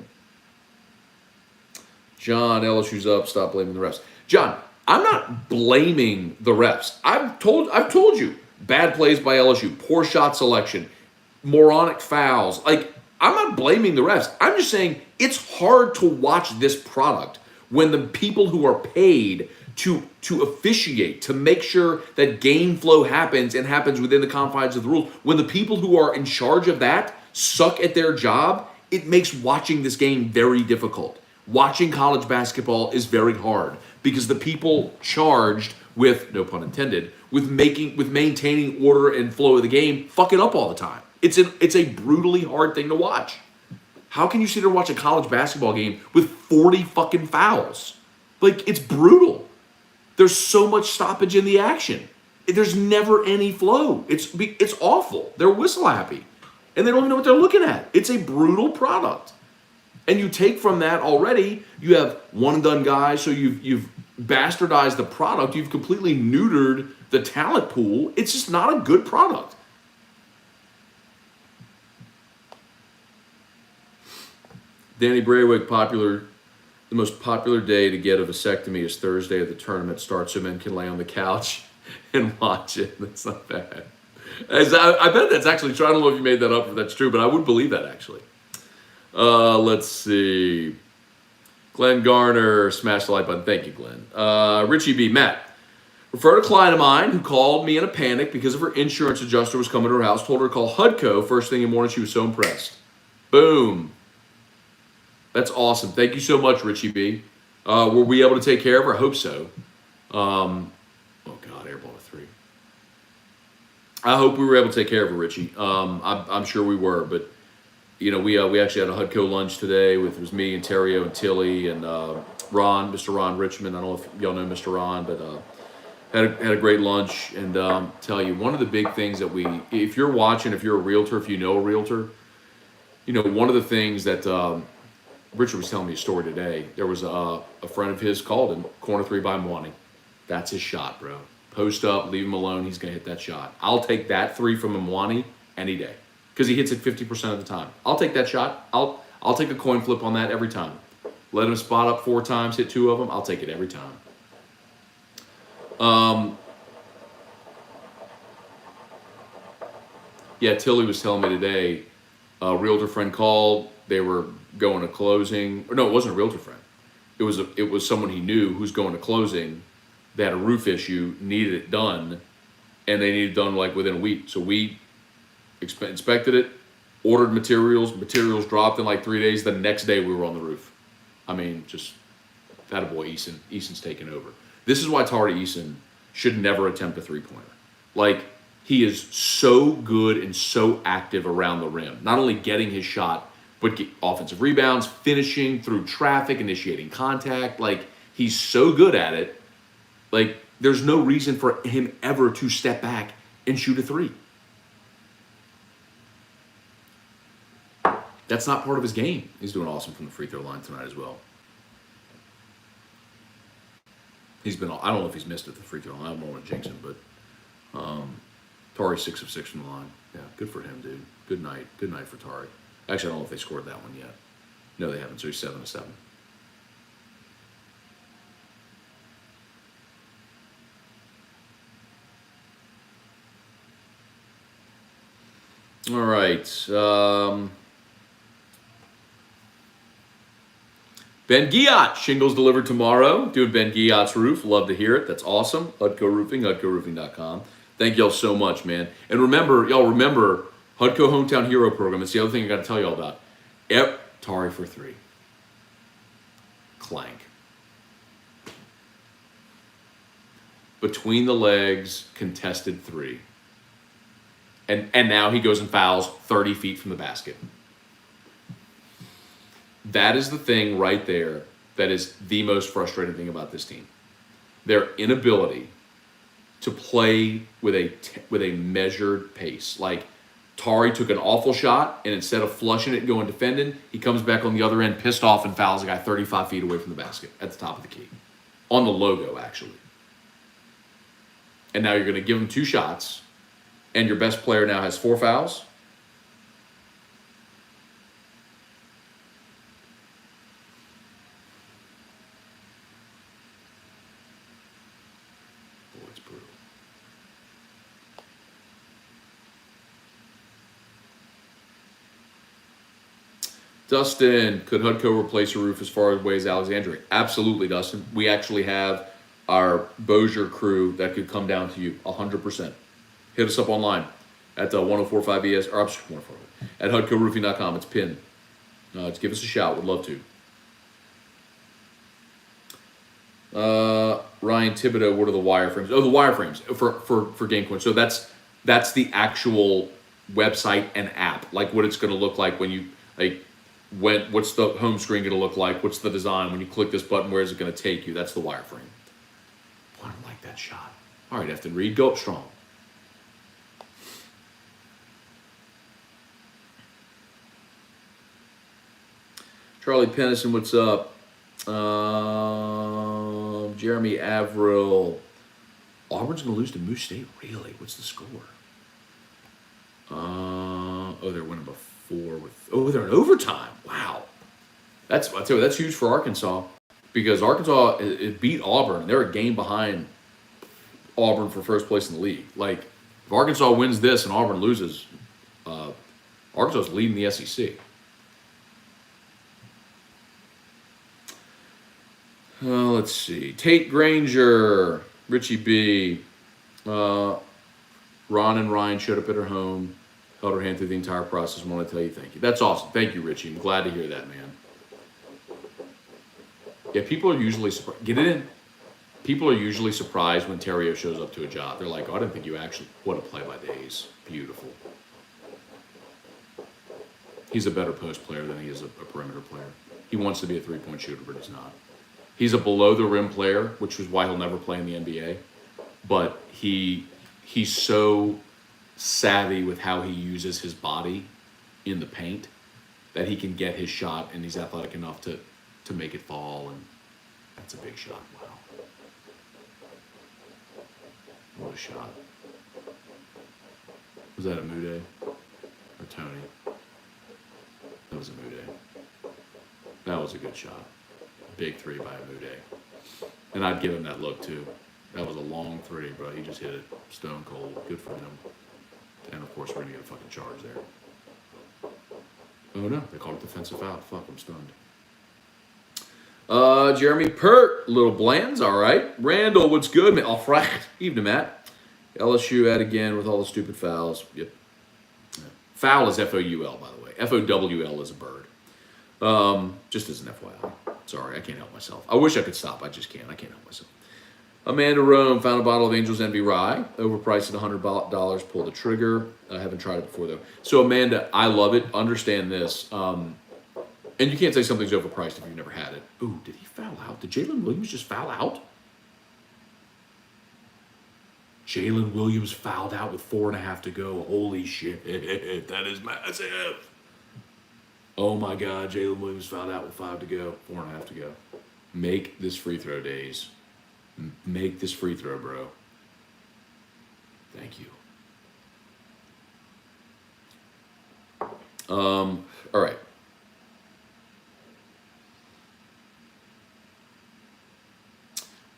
John, LSU's up. Stop blaming the refs. John, I'm not blaming the refs. I've told you, bad plays by LSU, poor shot selection, moronic fouls. Like, I'm not blaming the refs. I'm just saying it's hard to watch this product when the people who are paid to officiate, to make sure that game flow happens and happens within the confines of the rules, when the people who are in charge of that suck at their job, it makes watching this game very difficult. Watching college basketball is very hard because the people charged with, no pun intended, with maintaining order and flow of the game fuck it up all the time. It's a brutally hard thing to watch. How can you sit there and watch a college basketball game with 40 fucking fouls? Like, it's brutal. There's so much stoppage in the action. There's never any flow. It's awful. They're whistle happy. And they don't even know what they're looking at. It's a brutal product. And you take from that already, you have one and done guys, so you've bastardized the product. You've completely neutered the talent pool. It's just not a good product. Danny Braywick, the most popular day to get a vasectomy is Thursday of the tournament starts, so men can lay on the couch and watch it. That's not bad. I bet that's actually true. I don't know if you made that up or if that's true, but I would believe that actually. Let's see. Glenn Garner, smash the like button. Thank you, Glenn. Richie B. Matt. Refer to a client of mine who called me in a panic because of her insurance adjuster was coming to her house. Told her to call HUDCO first thing in the morning. She was so impressed. Boom. That's awesome. Thank you so much, Richie B. Were we able to take care of her? I hope so. Oh, God, airball to 3. I hope we were able to take care of her, Richie. I'm sure we were, but you know, we actually had a HUDCO lunch today with, it was me and Terrio and Tilly and Ron, Mr. Ron Richmond. I don't know if y'all know Mr. Ron, but had a great lunch. And tell you, one of the big things that if you're watching, if you're a realtor, if you know a realtor, you know, one of the things that Richard was telling me a story today. There was a friend of his called him, corner 3 by Mwani. That's his shot, bro. Post up, leave him alone. He's going to hit that shot. I'll take that 3 from Mwani any day because he hits it 50% of the time. I'll take that shot. I'll take a coin flip on that every time. Let him spot up 4 times, hit 2 of them. I'll take it every time. Yeah, Tilly was telling me today, a realtor friend called. They were going to closing. Or no, it wasn't a realtor friend. It was someone he knew who's going to closing. They had a roof issue, needed it done, and they needed it done like within a week. So we inspected it, ordered materials. Materials dropped in like 3 days. The next day we were on the roof. I mean, just that boy Eason. Eason's taken over. This is why Tari Eason should never attempt a 3-pointer. Like, he is so good and so active around the rim. Not only getting his shot, but get offensive rebounds, finishing through traffic, initiating contact. Like, he's so good at it. Like, there's no reason for him ever to step back and shoot a 3. That's not part of his game. He's doing awesome from the free throw line tonight as well. He's been, I don't know if he's missed at the free throw line. I don't want to jinx him, but Tari 6 of 6 from the line. Yeah, good for him, dude. Good night. Good night for Tari. Actually, I don't know if they scored that one yet. No, they haven't. So he's 7 of 7. All right. Ben Ghiat, shingles delivered tomorrow. Doing Ben Ghiat's roof. Love to hear it. That's awesome. HUDCO Roofing, HUDCOroofing.com. Thank y'all so much, man. And remember, HUDCO Hometown Hero Program. It's the other thing I got to tell y'all about. Tari for 3. Clank. Between the legs, contested 3. And now he goes and fouls 30 feet from the basket. That is the thing right there that is the most frustrating thing about this team. Their inability to play with a measured pace. Like, Tari took an awful shot, and instead of flushing it and going defending, he comes back on the other end pissed off and fouls a guy 35 feet away from the basket at the top of the key. On the logo, actually. And now you're going to give him 2 shots, and your best player now has 4 fouls? Dustin, could Hudco replace a roof as far away as Alexandria? Absolutely, Dustin. We actually have our Bossier crew that could come down to you 100%. Hit us up online at 1045ES, or 104, at HudcoRoofing.com. It's pinned. Just give us a shout. Would love to. Ryan Thibodeau, what are the wireframes? Oh, the wireframes for GameCoin. So that's the actual website and app, like what it's going to look like when you what's the home screen going to look like? What's the design when you click this button? Where is it going to take you? That's the wireframe. I don't like that shot. All right, Efton Reed, go up strong. Charlie Pennison, what's up? Jeremy Averill. Auburn's going to lose to Moose State? Really? What's the score? Oh, they're winning before with. Oh, they're in overtime. Wow. I tell you, that's huge for Arkansas because Arkansas it beat Auburn. They're a game behind Auburn for first place in the league. Like, if Arkansas wins this and Auburn loses, Arkansas is leading the SEC. Let's see. Tate Granger, Richie B. Ron and Ryan showed up at her home, held her hand through the entire process. Want to tell you thank you. That's awesome. Thank you, Richie. I'm glad to hear that, man. Yeah, people are usually surprised. Get it in. People are usually surprised when Terrio shows up to a job. They're like, oh, I didn't think you actually. What a play by Days. Beautiful. He's a better post player than he is a perimeter player. He wants to be a three-point shooter, but he's not. He's a below-the-rim player, which is why he'll never play in the NBA. But he's so savvy with how he uses his body in the paint that he can get his shot, and he's athletic enough to make it fall, and that's a big shot. Wow. What a shot. Was that a Mude or Tony? That was a Mude. That was a good shot. Big three by Mude. And I'd give him that look too. That was a long three, bro. He just hit it stone cold. Good for him. And of course, we're going to get a fucking charge there. Oh no, they called it defensive foul. Fuck, I'm stunned. Jeremy Pert, little Bland's all right. Randall, what's good, man? All right. Evening, Matt. LSU at again with all the stupid fouls. Yep. Yeah. Foul is F-O-U-L, by the way. F-O-W-L is a bird. Just as an FYI. Sorry, I can't help myself. I wish I could stop. I just can't. I can't help myself. Amanda Rome found a bottle of Angel's Envy Rye. Overpriced at $100. Pulled the trigger. I haven't tried it before, though. So, Amanda, I love it. Understand this. And you can't say something's overpriced if you've never had it. Ooh, did he foul out? Did Jalen Williams just foul out? Jalen Williams fouled out with 4.5 to go. Holy shit. That is massive. Oh, my God. Jalen Williams fouled out with 5 to go. 4.5 to go. Make this free throw, Days. Make this free throw, bro. Thank you. All right.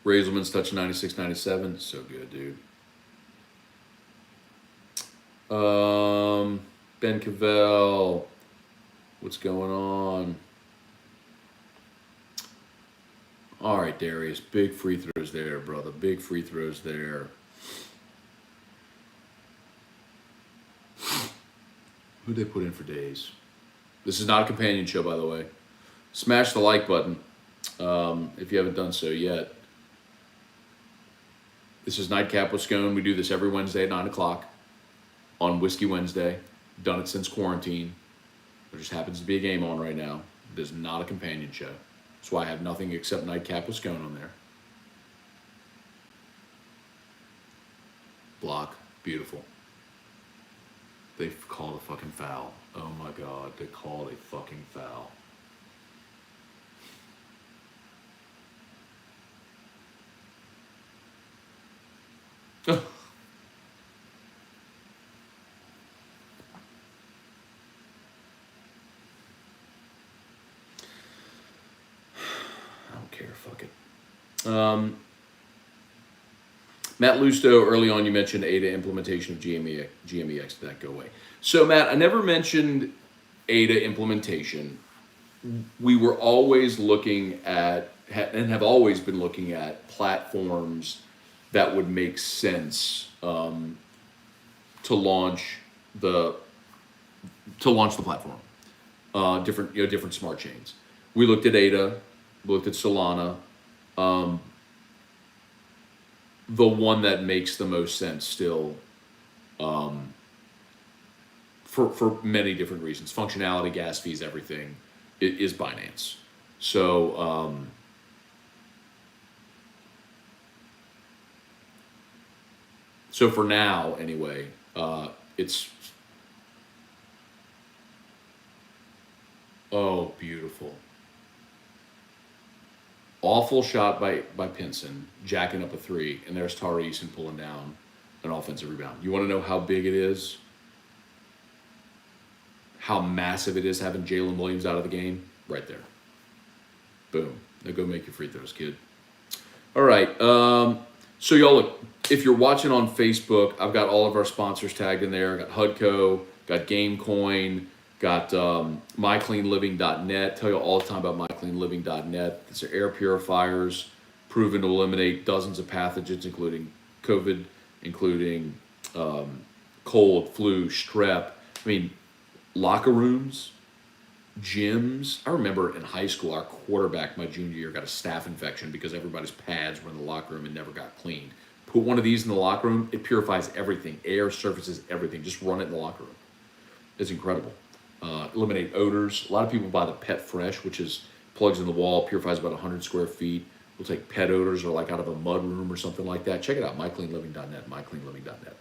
Razelman's touching 96, 97. So good, dude. Ben Cavell. What's going on? All right, Darius. Big free throws there, brother. Big free throws there. Who'd they put in for Days? This is not a companion show, by the way. Smash the like button if you haven't done so yet. This is Nightcap with Scone. We do this every Wednesday at 9 o'clock on Whiskey Wednesday. Done it since quarantine. There just happens to be a game on right now. It is not a companion show. That's why I have nothing except Nightcap with Scone on there. Block. Beautiful. They called a fucking foul. Oh my God. They called a fucking foul. I don't care. Fuck it. Matt Lusto, early on you mentioned ADA implementation of GMEX. Did that go away? So, Matt, I never mentioned ADA implementation. we were always looking at and have always been looking at platforms that would make sense to launch the to launch the platform. Different smart chains. We looked at Ada, we looked at Solana. Um, the one that makes the most sense still, for many different reasons, functionality, gas fees, everything, is Binance. So so for now, anyway, it's oh beautiful. Awful shot by Pinson, jacking up a three, and there's Tari Eason pulling down an offensive rebound. You want to know how big it is? How massive it is having Jalen Williams out of the game? Right there. Boom. Now go make your free throws, kid. All right. So y'all look, if you're watching on Facebook, I've got all of our sponsors tagged in there. I got HUDCO, got GameCoin, got mycleanliving.net. Tell you all the time about mycleanliving.net. It's their air purifiers, proven to eliminate dozens of pathogens, including COVID, including cold, flu, strep. I mean, locker rooms, gyms. I remember in high school, our quarterback my junior year got a staph infection because everybody's pads were in the locker room and never got cleaned. Put one of these in the locker room, it purifies everything. Air surfaces everything. Just run it in the locker room. It's incredible. Eliminate odors. A lot of people buy the Pet Fresh, which is plugs in the wall, purifies about 100 square feet. We'll take pet odors or like out of a mud room or something like that. Check it out, mycleanliving.net, mycleanliving.net.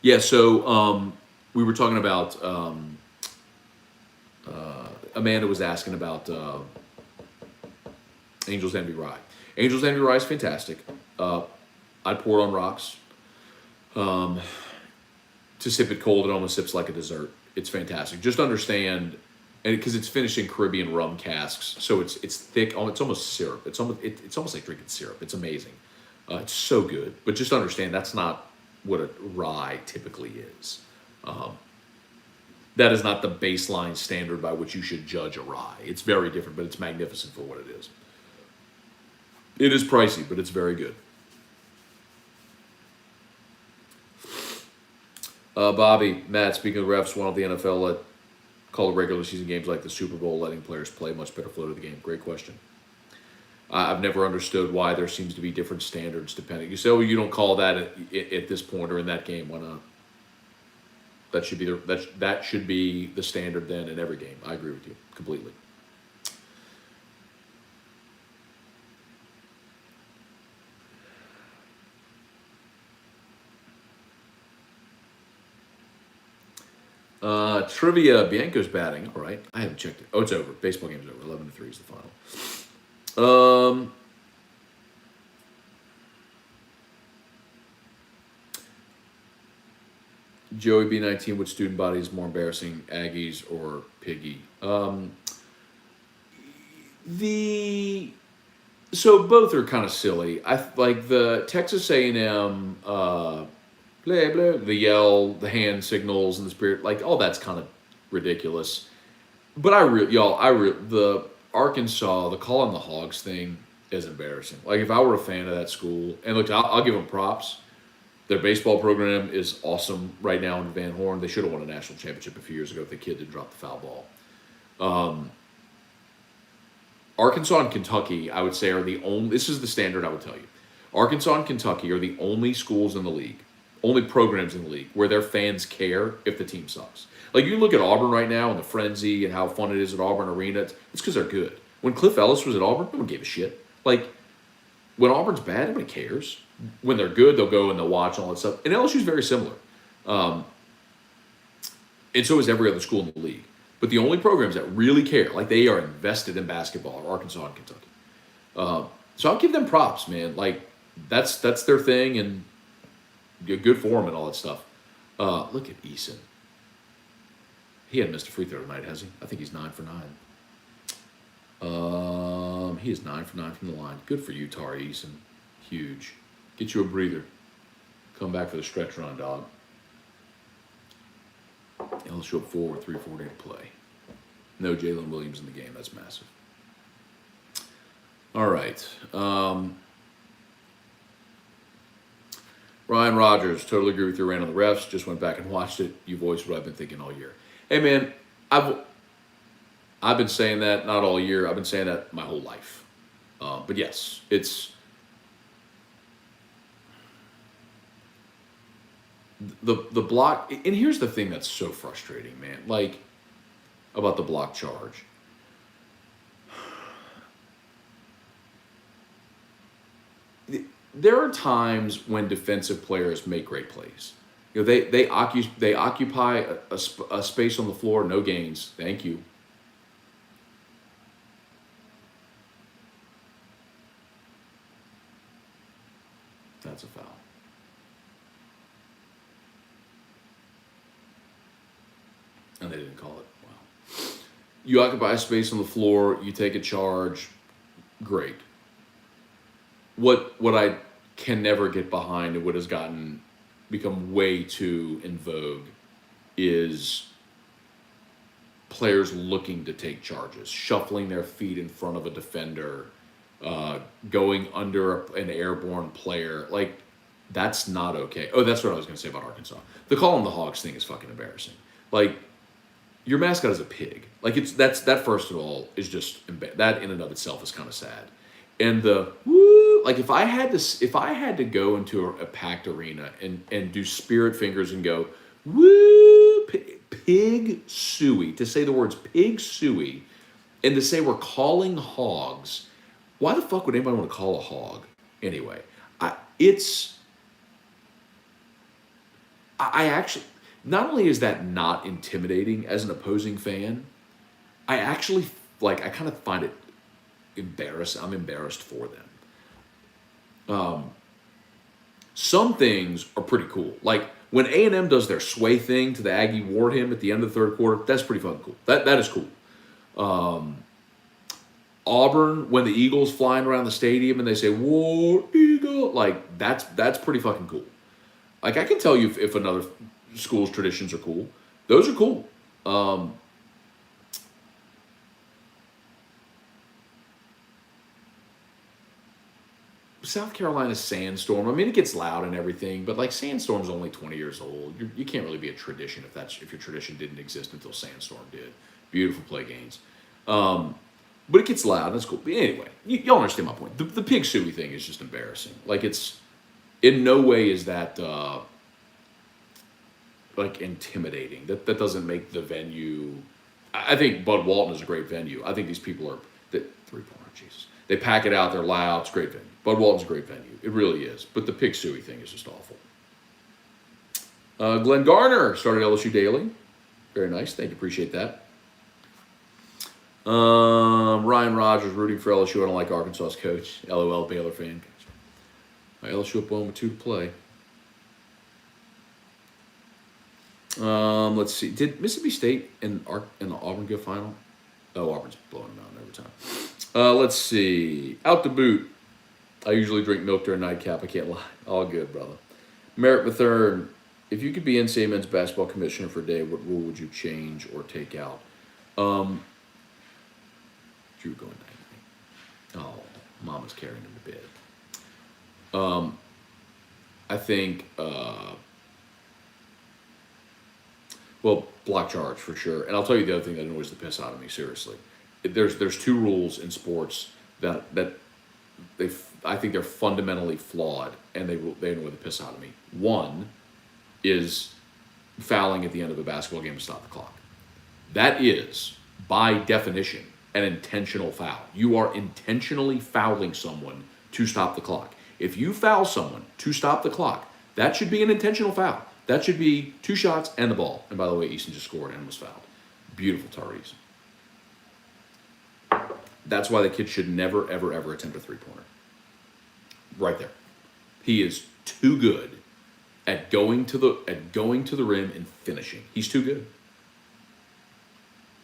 Yeah, so we were talking about, Amanda was asking about Angel's Envy Rye. Angel's Envy Rye is fantastic. I'd pour it on rocks. To sip it cold, it almost sips like a dessert. It's fantastic. Just understand, and because it's finished in Caribbean rum casks, so it's thick. Oh, it's almost syrup. It's almost like drinking syrup. It's amazing. It's so good. But just understand that's not what a rye typically is. That is not the baseline standard by which you should judge a rye. It's very different, but it's magnificent for what it is. It is pricey, but it's very good. Bobby, Matt, speaking of refs, why don't the NFL let call regular season games like the Super Bowl, letting players play much better flow to the game? Great question. I've never understood why there seems to be different standards depending. You say, oh, you don't call that at this point or in that game. Why not? That should be that should be the standard then in every game. I agree with you completely. Trivia, Bianco's batting. All right. I haven't checked it. Oh, it's over. Baseball game's over. 11-3 is the final. Joey B19, which student body is more embarrassing, Aggies or Piggy? So both are kind of silly. I like the Texas A&M blah, blah, the yell, the hand signals, and the spirit, like all that's kind of ridiculous. But the Arkansas, the call on the Hogs thing is embarrassing. Like if I were a fan of that school, and look, I'll give them props. Their baseball program is awesome right now in Van Horn. They should have won a national championship a few years ago if the kid didn't drop the foul ball. Arkansas and Kentucky, I would say, are the only. This is the standard I would tell you. Arkansas and Kentucky are the only schools in the league, only programs in the league where their fans care if the team sucks. Like you look at Auburn right now and the frenzy and how fun it is at Auburn Arena. It's because they're good. When Cliff Ellis was at Auburn, no one gave a shit. Like when Auburn's bad, nobody cares. When they're good, they'll go and they'll watch and all that stuff. And LSU's very similar. And so is every other school in the league. But the only programs that really care, like they are invested in basketball, are Arkansas and Kentucky. So I'll give them props, man. Like that's their thing, and good for them and all that stuff. Look at Eason. He hadn't missed a free throw tonight, has he? I think he's 9 for 9. He is 9 for 9 from the line. Good for you, Tari Eason. Huge. Get you a breather. Come back for the stretch run, dog. LSU up 4 with 3:40 to play. No Jalen Williams in the game. That's massive. All right. Ryan Rogers, totally agree with your rant on the refs. Just went back and watched it. You voiced what I've been thinking all year. Hey, man, I've been saying that not all year. I've been saying that my whole life. But yes, it's the block. And here's the thing that's so frustrating, man. Like about the block charge. There are times when defensive players make great plays. You know, they occupy a space on the floor, no gains. Thank you. That's a foul. And they didn't call it. Wow. You occupy a space on the floor, you take a charge, great. What I can never get behind and what has become way too in vogue is players looking to take charges, shuffling their feet in front of a defender, going under an airborne player. Like, that's not okay. Oh, that's what I was going to say about Arkansas. The call on the Hogs thing is fucking embarrassing. Like, your mascot is a pig. Like, that first of all is just that in and of itself is kind of sad. And the woo, like if I had to go into a packed arena and do spirit fingers and go woo pig suey, to say the words pig suey, and to say we're calling hogs, why the fuck would anybody want to call a hog anyway? I actually, not only is that not intimidating as an opposing fan, I actually I kind of find it embarrassed. I'm embarrassed for them. Some things are pretty cool. Like when A&M does their sway thing to the Aggie ward him at the end of the third quarter, that's pretty fucking cool. That is cool. Auburn, when the Eagles flying around the stadium and they say "War Eagle," like that's pretty fucking cool. Like I can tell you if another school's traditions are cool. Those are cool. South Carolina's Sandstorm. I mean, it gets loud and everything, but like Sandstorm's only 20 years old. You can't really be a tradition if your tradition didn't exist until Sandstorm did. Beautiful play games, but it gets loud. That's cool. But anyway, y'all understand my point. The pig suey thing is just embarrassing. Like it's in no way is that like intimidating. That doesn't make the venue. I think Bud Walton is a great venue. I think these people are three-pointer. Jesus, they pack it out. They're loud. It's a great venue. Bud Walton's a great venue. It really is. But the pig suey thing is just awful. Glenn Garner started LSU Daily. Very nice. Thank you. Appreciate that. Ryan Rogers rooting for LSU. I don't like Arkansas's coach. LOL, Baylor fan. LSU up 1 with 2 to play. Let's see. Did Mississippi State and the Auburn go final? Oh, Auburn's blowing them out every time. Let's see. Out the boot. I usually drink milk during nightcap. I can't lie. All good, brother. Merritt Mathern, if you could be NCAA men's basketball commissioner for a day, what rule would you change or take out? Drew going night. Oh, Mama's carrying him to bed. I think, well, block charge for sure. And I'll tell you the other thing that annoys the piss out of me, seriously. There's 2 rules in sports that I think they're fundamentally flawed, and they annoy the piss out of me. One is fouling at the end of a basketball game to stop the clock. That is, by definition, an intentional foul. You are intentionally fouling someone to stop the clock. If you foul someone to stop the clock, that should be an intentional foul. That should be 2 shots and the ball. And by the way, Easton just scored and was fouled. Beautiful Tyrese. That's why the kid should never, ever, ever attempt a 3-pointer. Right there. He is too good at going to the rim and finishing. He's too good.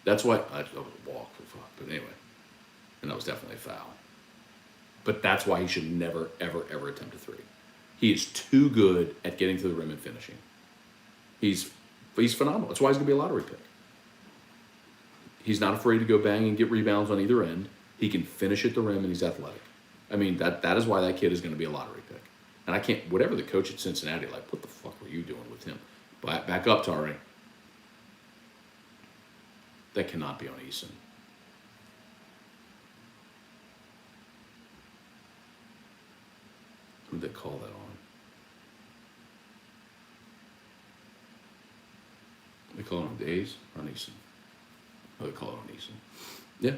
That's why I was a walk for fuck. But anyway, and that was definitely a foul. But that's why he should never, ever, ever attempt a 3. He is too good at getting to the rim and finishing. He's phenomenal. That's why he's gonna be a lottery pick. He's not afraid to go bang and get rebounds on either end. He can finish at the rim, and he's athletic. I mean, that is why that kid is going to be a lottery pick. And I can't, whatever the coach at Cincinnati, like, what the fuck were you doing with him? Back up, Tari. That cannot be on Eason. Who'd they call that on? They call it on Days or on Eason? Oh, they call it on Eason. Yeah,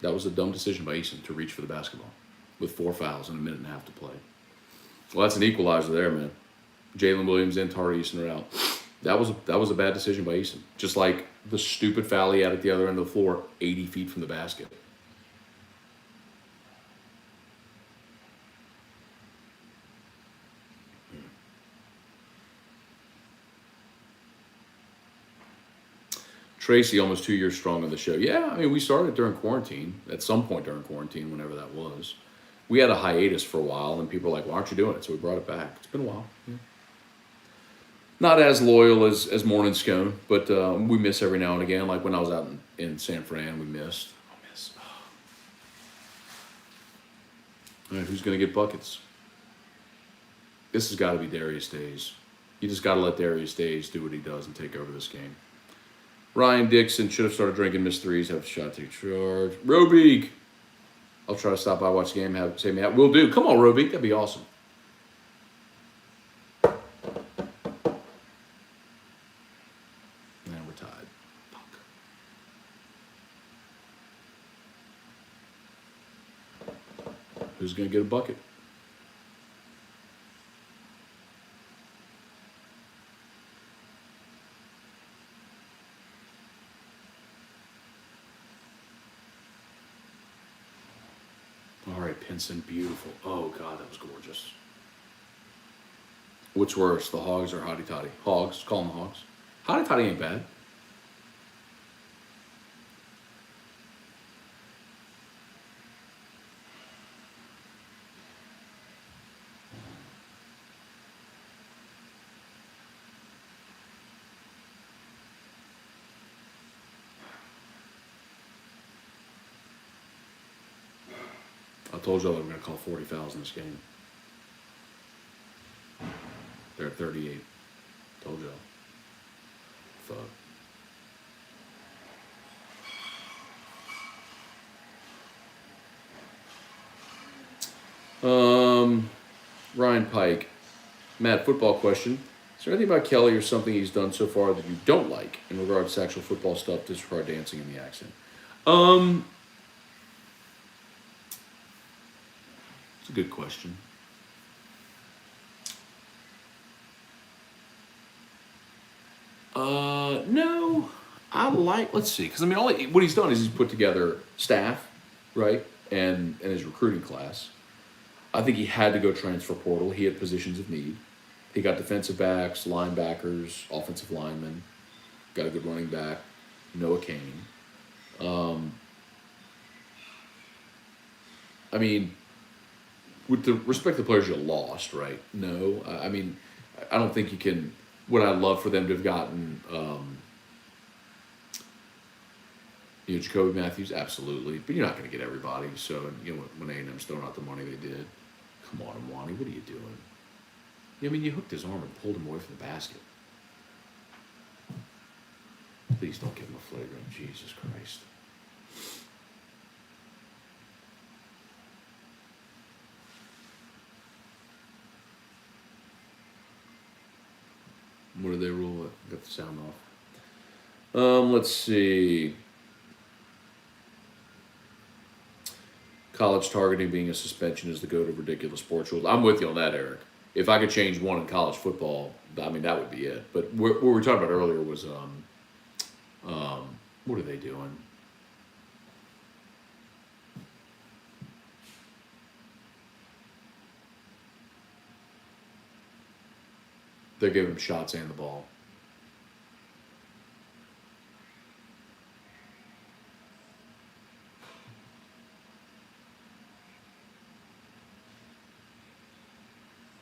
that was a dumb decision by Eason to reach for the basketball with 4 fouls and a minute and a half to play. Well, that's an equalizer there, man. Jalen Williams and Tari Eason are out. That was a bad decision by Eason. Just like the stupid foul he had at the other end of the floor, 80 feet from the basket. Tracy, almost 2 years strong on the show. Yeah, I mean, we started during quarantine, at some point during quarantine, whenever that was. We had a hiatus for a while, and people were like, why aren't you doing it? So we brought it back. It's been a while. Yeah. Not as loyal as Morning Scone, but we miss every now and again. Like when I was out in San Fran, we missed. All right, who's going to get buckets? This has got to be Darius Days. You just got to let Darius Days do what he does and take over this game. Ryan Dixon should have started drinking, missed threes, have a shot to take charge. Robeek. I'll try to stop by, watch the game, say me out. Will do. Come on, Robeek. That'd be awesome. And we're tied. Fuck. Who's going to get a bucket? All right, Pinson, beautiful. Oh, God, that was gorgeous. What's worse, the Hogs or Hottie Toddy? Hogs, call them Hogs. Hottie Toddy ain't bad. I told y'all they were going to call 40 fouls in this game. They're at 38. Told y'all. Fuck. Ryan Pike. Matt, football question. Is there anything about Kelly or something he's done so far that you don't like in regards to actual football stuff, disregard dancing and the accent? It's a good question. No, I like, let's see, because I mean, what he's done is he's put together staff, right, and his recruiting class. I think he had to go transfer portal. He had positions of need. He got defensive backs, linebackers, offensive linemen, got a good running back, Noah Kane. I mean, with the respect to the players you lost, right? No, I mean, I don't think you can. Would I love for them to have gotten, Jacoby Matthews? Absolutely, but you're not going to get everybody. So, when A&M's throwing out the money they did, come on, Imwani, what are you doing? I mean, you hooked his arm and pulled him away from the basket. Please don't give him a flagrant. Jesus Christ. What did they rule? I got the sound off. Let's see. College targeting being a suspension is the goat of ridiculous sports rules. I'm with you on that, Eric. If I could change one in college football, I mean, that would be it. But what we were talking about earlier was, what are they doing? They're giving him shots and the ball.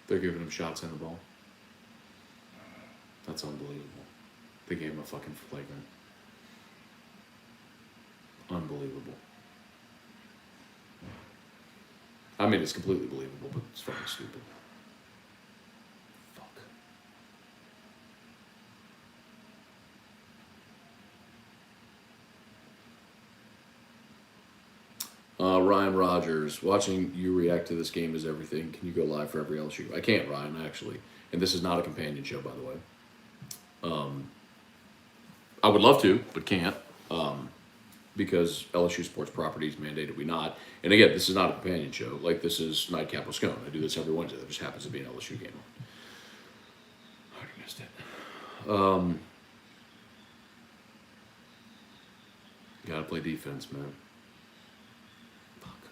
They're giving him shots and the ball. That's unbelievable. They gave him a fucking flagrant. Unbelievable. I mean, it's completely believable, but it's fucking stupid. Fuck. Ryan Rogers, watching you react to this game is everything. Can you go live for every LSU? I can't, Ryan, actually. And this is not a companion show, by the way. I would love to, but can't. Because LSU Sports Properties mandated we not. And again, this is not a companion show. Like, this is Nightcap with Scone. I do this every Wednesday. There just happens to be an LSU game on. I already missed it. Gotta play defense, man. Fuck.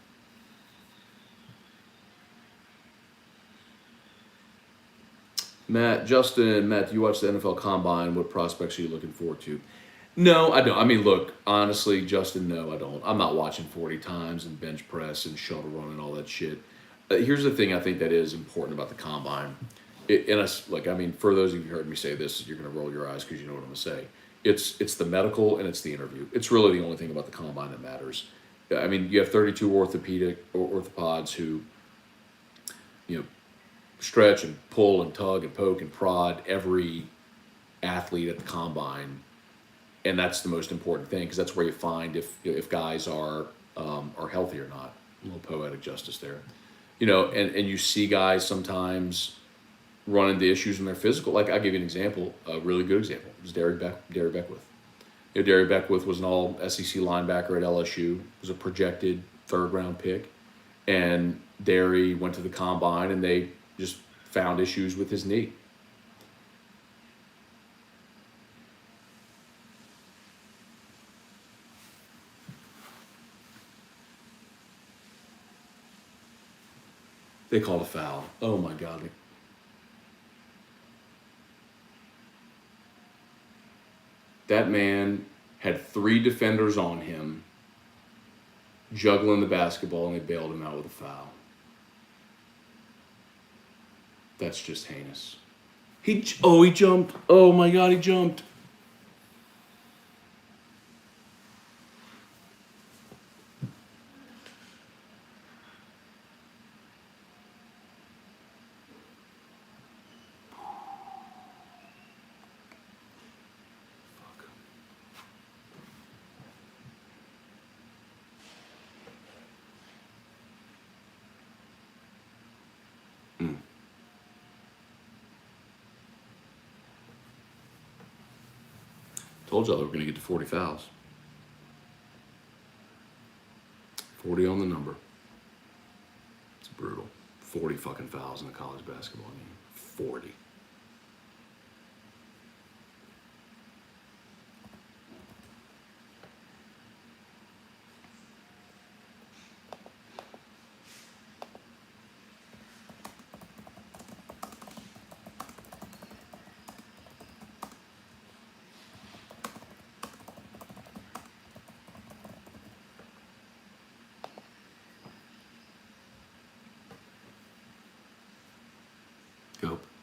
Matt, do you watch the NFL Combine? What prospects are you looking forward to? No, I don't. I mean, look, honestly, Justin, no, I don't. I'm not watching 40 times and bench press and shuttle run and all that shit. Here's the thing I think that is important about the Combine. For those of you who heard me say this, you're going to roll your eyes because you know what I'm going to say. It's the medical and it's the interview. It's really the only thing about the Combine that matters. I mean, you have 32 orthopods who, stretch and pull and tug and poke and prod every athlete at the Combine. And that's the most important thing because that's where you find if guys are healthy or not. A little poetic justice there, and you see guys sometimes run into issues in their physical. Like, I'll give you an example, a really good example. It was Derry Beckwith. Derry Beckwith was an all SEC linebacker at LSU. Was a projected 3rd round pick, and Derry went to the Combine and they just found issues with his knee. They called a foul. Oh my God. That man had 3 defenders on him juggling the basketball and they bailed him out with a foul. That's just heinous. He jumped. Oh my God, he jumped. Told y'all they were going to get to 40 fouls. 40 on the number. It's brutal. 40 fucking fouls in a college basketball game. 40.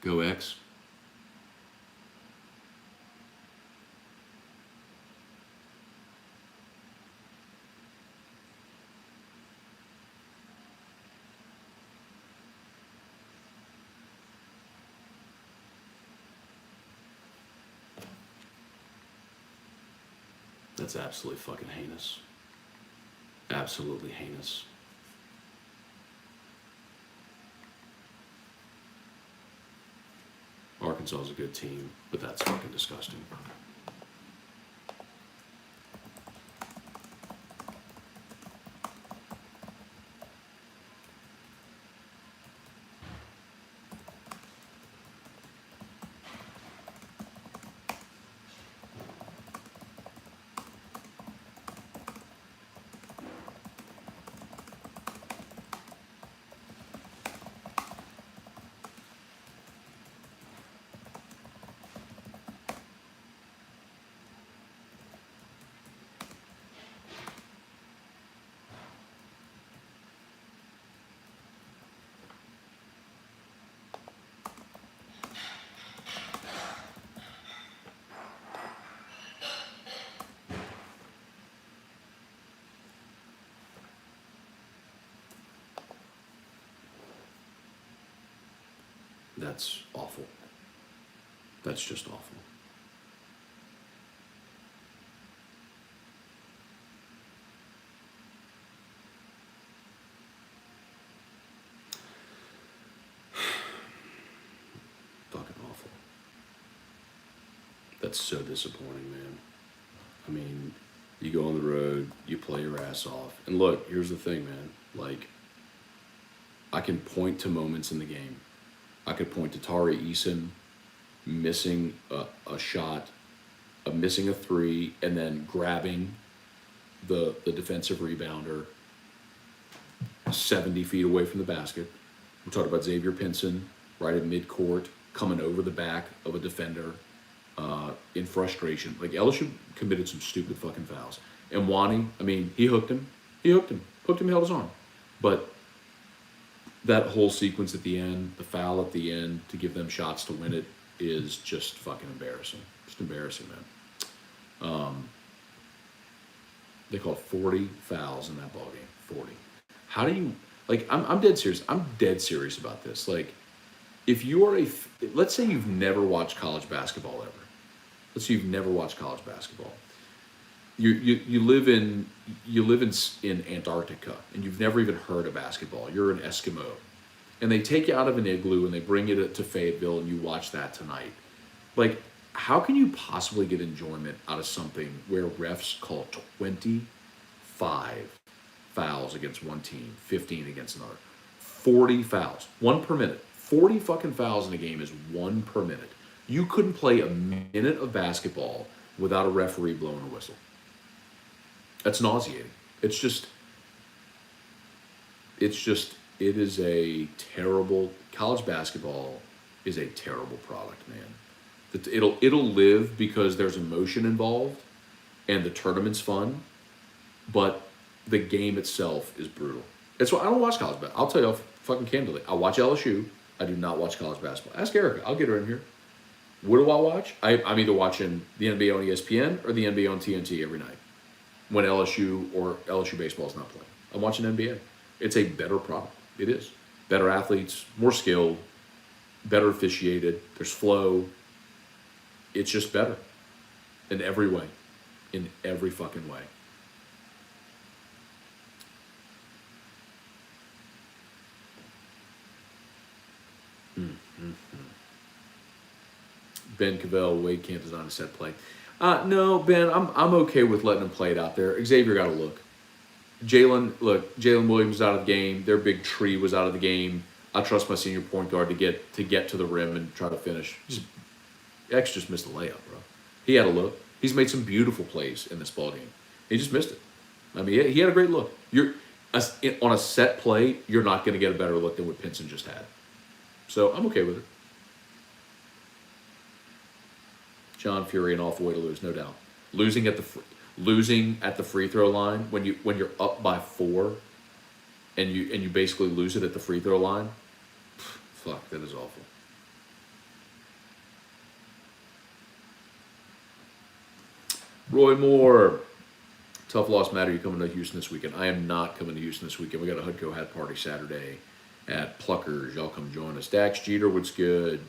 Go X. That's absolutely fucking heinous. Absolutely heinous. Arkansas is a good team, but that's fucking disgusting. That's awful. That's just awful. Fucking awful. That's so disappointing, man. I mean, you go on the road, you play your ass off. And look, here's the thing, man. Like, I can point to moments in the game. I could point to Tari Eason missing a shot, missing a three, and then grabbing the defensive rebounder 70 feet away from the basket. We talked about Xavier Pinson right at midcourt, coming over the back of a defender in frustration. Like, LSU committed some stupid fucking fouls. And Wani, I mean, he hooked him. Hooked him, held his arm. But that whole sequence at the end, the foul at the end to give them shots to win it, is just fucking embarrassing. Just embarrassing, man. They called 40 fouls in that ballgame. 40. How do you, like, I'm dead serious. I'm dead serious about this. Like, if you are let's say you've never watched college basketball ever. Let's say you've never watched college basketball. You live in Antarctica and you've never even heard of basketball. You're an Eskimo, and they take you out of an igloo and they bring you to Fayetteville and you watch that tonight. Like, how can you possibly get enjoyment out of something where refs call 25 fouls against one team, 15 against another, 40 fouls, one per minute? 40 fucking fouls in a game is one per minute. You couldn't play a minute of basketball without a referee blowing a whistle. That's nauseating. It is a terrible, college basketball is a terrible product, man. It'll live because there's emotion involved and the tournament's fun, but the game itself is brutal. That's why I don't watch college basketball. I'll tell you fucking candidly. I watch LSU. I do not watch college basketball. Ask Erica. I'll get her in here. What do I watch? I'm either watching the NBA on ESPN or the NBA on TNT every night when LSU or LSU baseball is not playing. I'm watching NBA. It's a better product. It is. Better athletes, more skilled, better officiated. There's flow. It's just better in every way. In every fucking way. Ben Cavell, Wade can't design a set play. No, Ben, I'm okay with letting him play it out there. Xavier got to look. Jalen Williams was out of the game. Their big tree was out of the game. I trust my senior point guard to get to the rim and try to finish. X just missed the layup, bro. He had a look. He's made some beautiful plays in this ball game. He just missed it. I mean, he had a great look. On a set play, you're not going to get a better look than what Pinson just had. So I'm okay with it. John Fury, an awful way to lose, no doubt. Losing at the free throw line when you're up by 4, and you basically lose it at the free throw line. Fuck, that is awful. Roy Moore, tough loss matter. You coming to Houston this weekend? I am not coming to Houston this weekend. We got a Hudco hat party Saturday at Pluckers. Y'all come join us. Dax Jeter, what's good?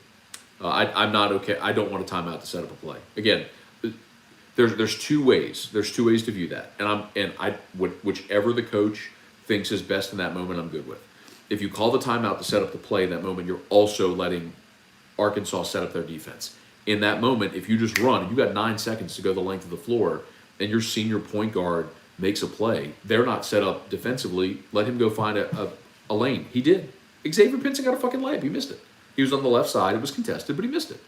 I'm not okay. I don't want a timeout to set up a play. Again, there's two ways. There's two ways to view that, whichever the coach thinks is best in that moment, I'm good with. If you call the timeout to set up the play in that moment, you're also letting Arkansas set up their defense. In that moment, if you just run, you got 9 seconds to go the length of the floor, and your senior point guard makes a play, they're not set up defensively. Let him go find a lane. He did. Xavier Pinson got a fucking layup. He missed it. He was on the left side. It was contested, but he missed it.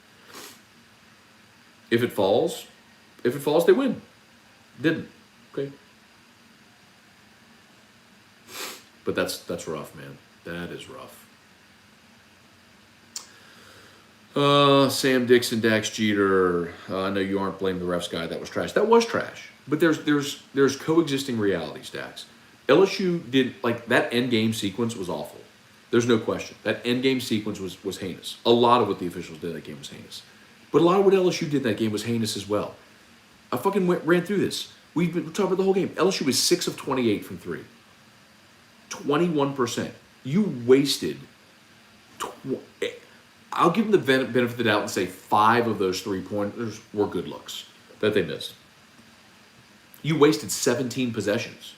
If it falls, they win. Didn't. Okay. But that's rough, man. That is rough. Sam Dixon, Dax Jeter. I know you aren't blaming the refs guy. That was trash. That was trash. But there's coexisting realities, Dax. LSU did, like, that end game sequence was awful. There's no question. That end game sequence was heinous. A lot of what the officials did in that game was heinous. But a lot of what LSU did in that game was heinous as well. I fucking ran through this. We've been talking about the whole game. LSU was 6 of 28 from 3. 21%. You wasted I'll give them the benefit of the doubt and say 5 of those 3-pointers were good looks that they missed. You wasted 17 possessions.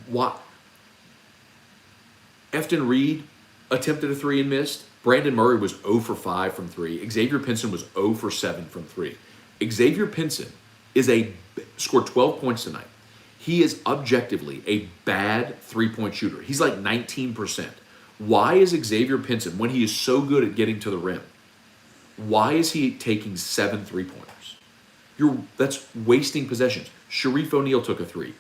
What? Efton Reed attempted a 3 and missed. Brandon Murray was 0 for 5 from 3. Xavier Pinson was 0 for 7 from 3. Xavier Pinson scored 12 points tonight. He is objectively a bad 3-point shooter. He's like 19%. Why is Xavier Pinson, when he is so good at getting to the rim, why is he taking 7 3-pointers? That's wasting possessions. Sharif O'Neal took a 3.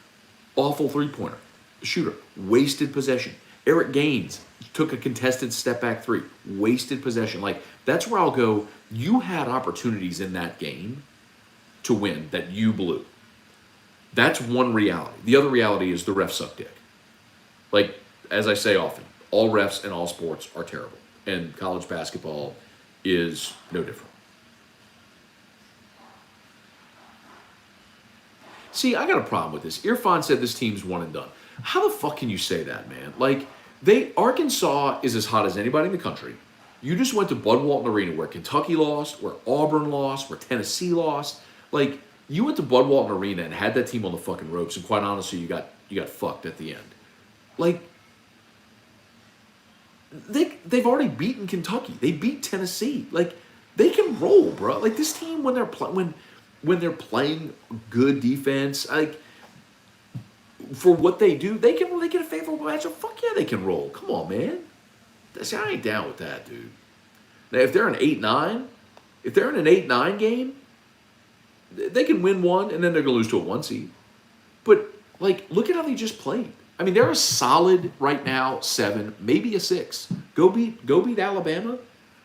Awful 3-pointer. Shooter. Wasted possession. Eric Gaines took a contested step-back 3. Wasted possession. Like, that's where I'll go, you had opportunities in that game to win that you blew. That's one reality. The other reality is the refs suck dick. Like, as I say often, all refs in all sports are terrible. And college basketball is no different. See, I got a problem with this. Irfan said this team's one and done. How the fuck can you say that, man? Like, Arkansas is as hot as anybody in the country. You just went to Bud Walton Arena where Kentucky lost, where Auburn lost, where Tennessee lost. Like, you went to Bud Walton Arena and had that team on the fucking ropes, and quite honestly, you got fucked at the end. Like, they've already beaten Kentucky. They beat Tennessee. Like, they can roll, bro. Like, this team, when they're playing good defense, like, for what they do, they get a favorable matchup. Fuck yeah, they can roll. Come on, man. See, I ain't down with that, dude. Now, if they're an 8-9, if they're in an 8-9 game, they can win one, and then they're going to lose to a 1 seed. But, like, look at how they just played. I mean, they're a solid, right now, 7, maybe a 6. Go beat Alabama.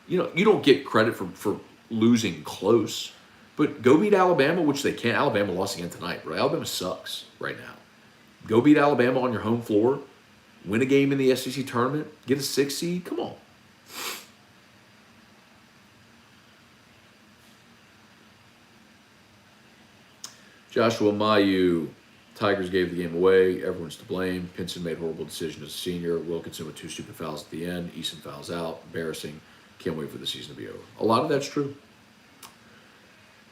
You know, you don't get credit for losing close. But go beat Alabama, which they can't. Alabama lost again tonight, bro. Alabama sucks right now. Go beat Alabama on your home floor. Win a game in the SEC tournament. Get a 6 seed. Come on. Joshua Mayu. Tigers gave the game away. Everyone's to blame. Pinson made horrible decisions as a senior. Wilkinson with 2 stupid fouls at the end. Eason fouls out. Embarrassing. Can't wait for the season to be over. A lot of that's true.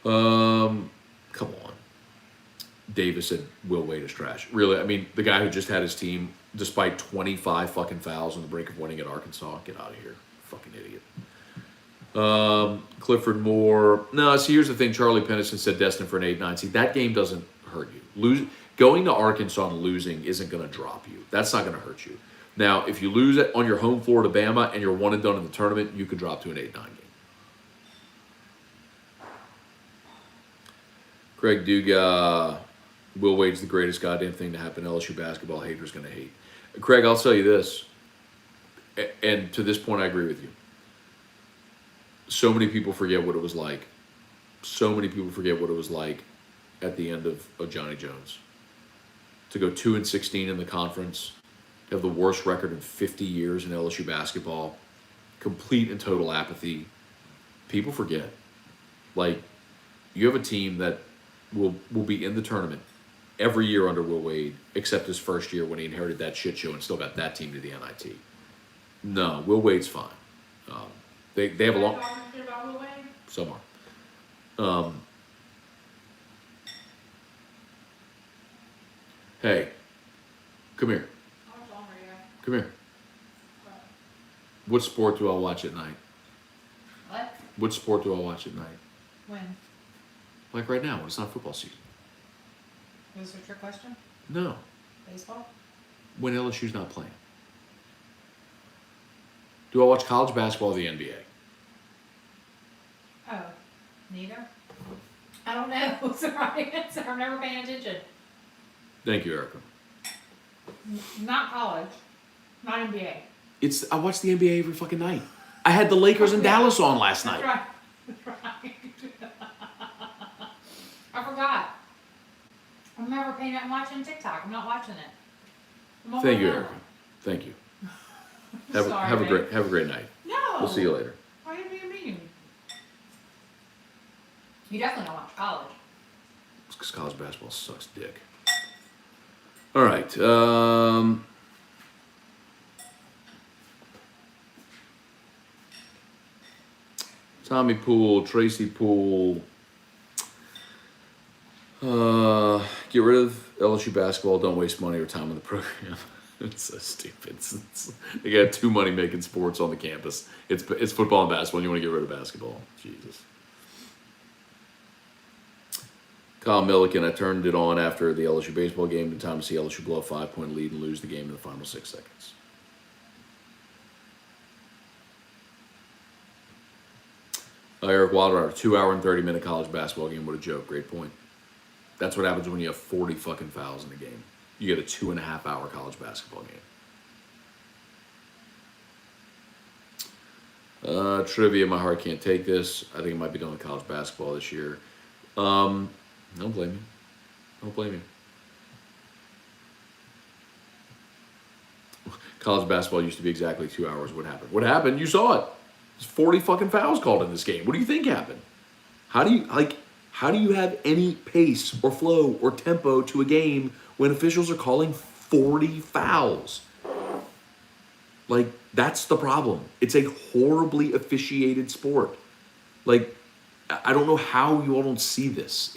Come on. Davis said Will Wade is trash. Really, I mean, the guy who just had his team, despite 25 fucking fouls on the brink of winning at Arkansas, get out of here. Fucking idiot. Clifford Moore. No, see, here's the thing. Charlie Pennison said destined for an 8-9 seed. That game doesn't hurt you. Going to Arkansas and losing isn't going to drop you. That's not going to hurt you. Now, if you lose it on your home floor to Bama and you're 1 and done in the tournament, you can drop to an 8-9 game. Craig Duga, Will Wade's the greatest goddamn thing to happen. LSU basketball haters going to hate. Craig, I'll tell you this, and to this point I agree with you. So many people forget what it was like. So many people forget what it was like at the end of Johnny Jones. To go 2-16 in the conference, have the worst record in 50 years in LSU basketball, complete and total apathy. People forget. Like, you have a team that will be in the tournament every year under Will Wade, except his first year when he inherited that shit show and still got that team to the NIT. No, Will Wade's fine. They have a long... Some are. Hey, come here. Come here. What sport do I watch at night? What? What sport do I watch at night? When? Like right now, when it's not football season. Was it a trick question? No. Baseball? When LSU's not playing. Do I watch college basketball or the NBA? Oh, neither? I don't know. What's the right answer? I'm never paying attention. Thank you, Erica. Not college. Not NBA. I watch the NBA every fucking night. I had the Lakers and Dallas on last night. That's right. That's right. I forgot. I'm never paying. I'm watching TikTok. I'm not watching it. Thank you, Erica. Thank you. Have a great night. No. We'll see you later. Why do you mean? You definitely don't watch college. It's because college basketball sucks dick. All right. Tommy Poole, Tracy Poole. Get rid of LSU basketball. Don't waste money or time on the program. It's so stupid. They got two money-making sports on the campus. It's football and basketball, and you want to get rid of basketball. Jesus. Kyle Milliken, I turned it on after the LSU baseball game in time to see LSU blow a 5-point lead and lose the game in the final 6 seconds. Eric Wilder, 2 hour and 30-minute college basketball game. What a joke. Great point. That's what happens when you have 40 fucking fouls in a game. You get a 2.5 hour college basketball game. Trivia, my heart can't take this. I think it might be done with college basketball this year. Don't blame you. Don't blame you. College basketball used to be exactly 2 hours. What happened? What happened? You saw it. There's 40 fucking fouls called in this game. What do you think happened? How do you have any pace or flow or tempo to a game when officials are calling 40 fouls? Like, that's the problem. It's a horribly officiated sport. Like, I don't know how you all don't see this.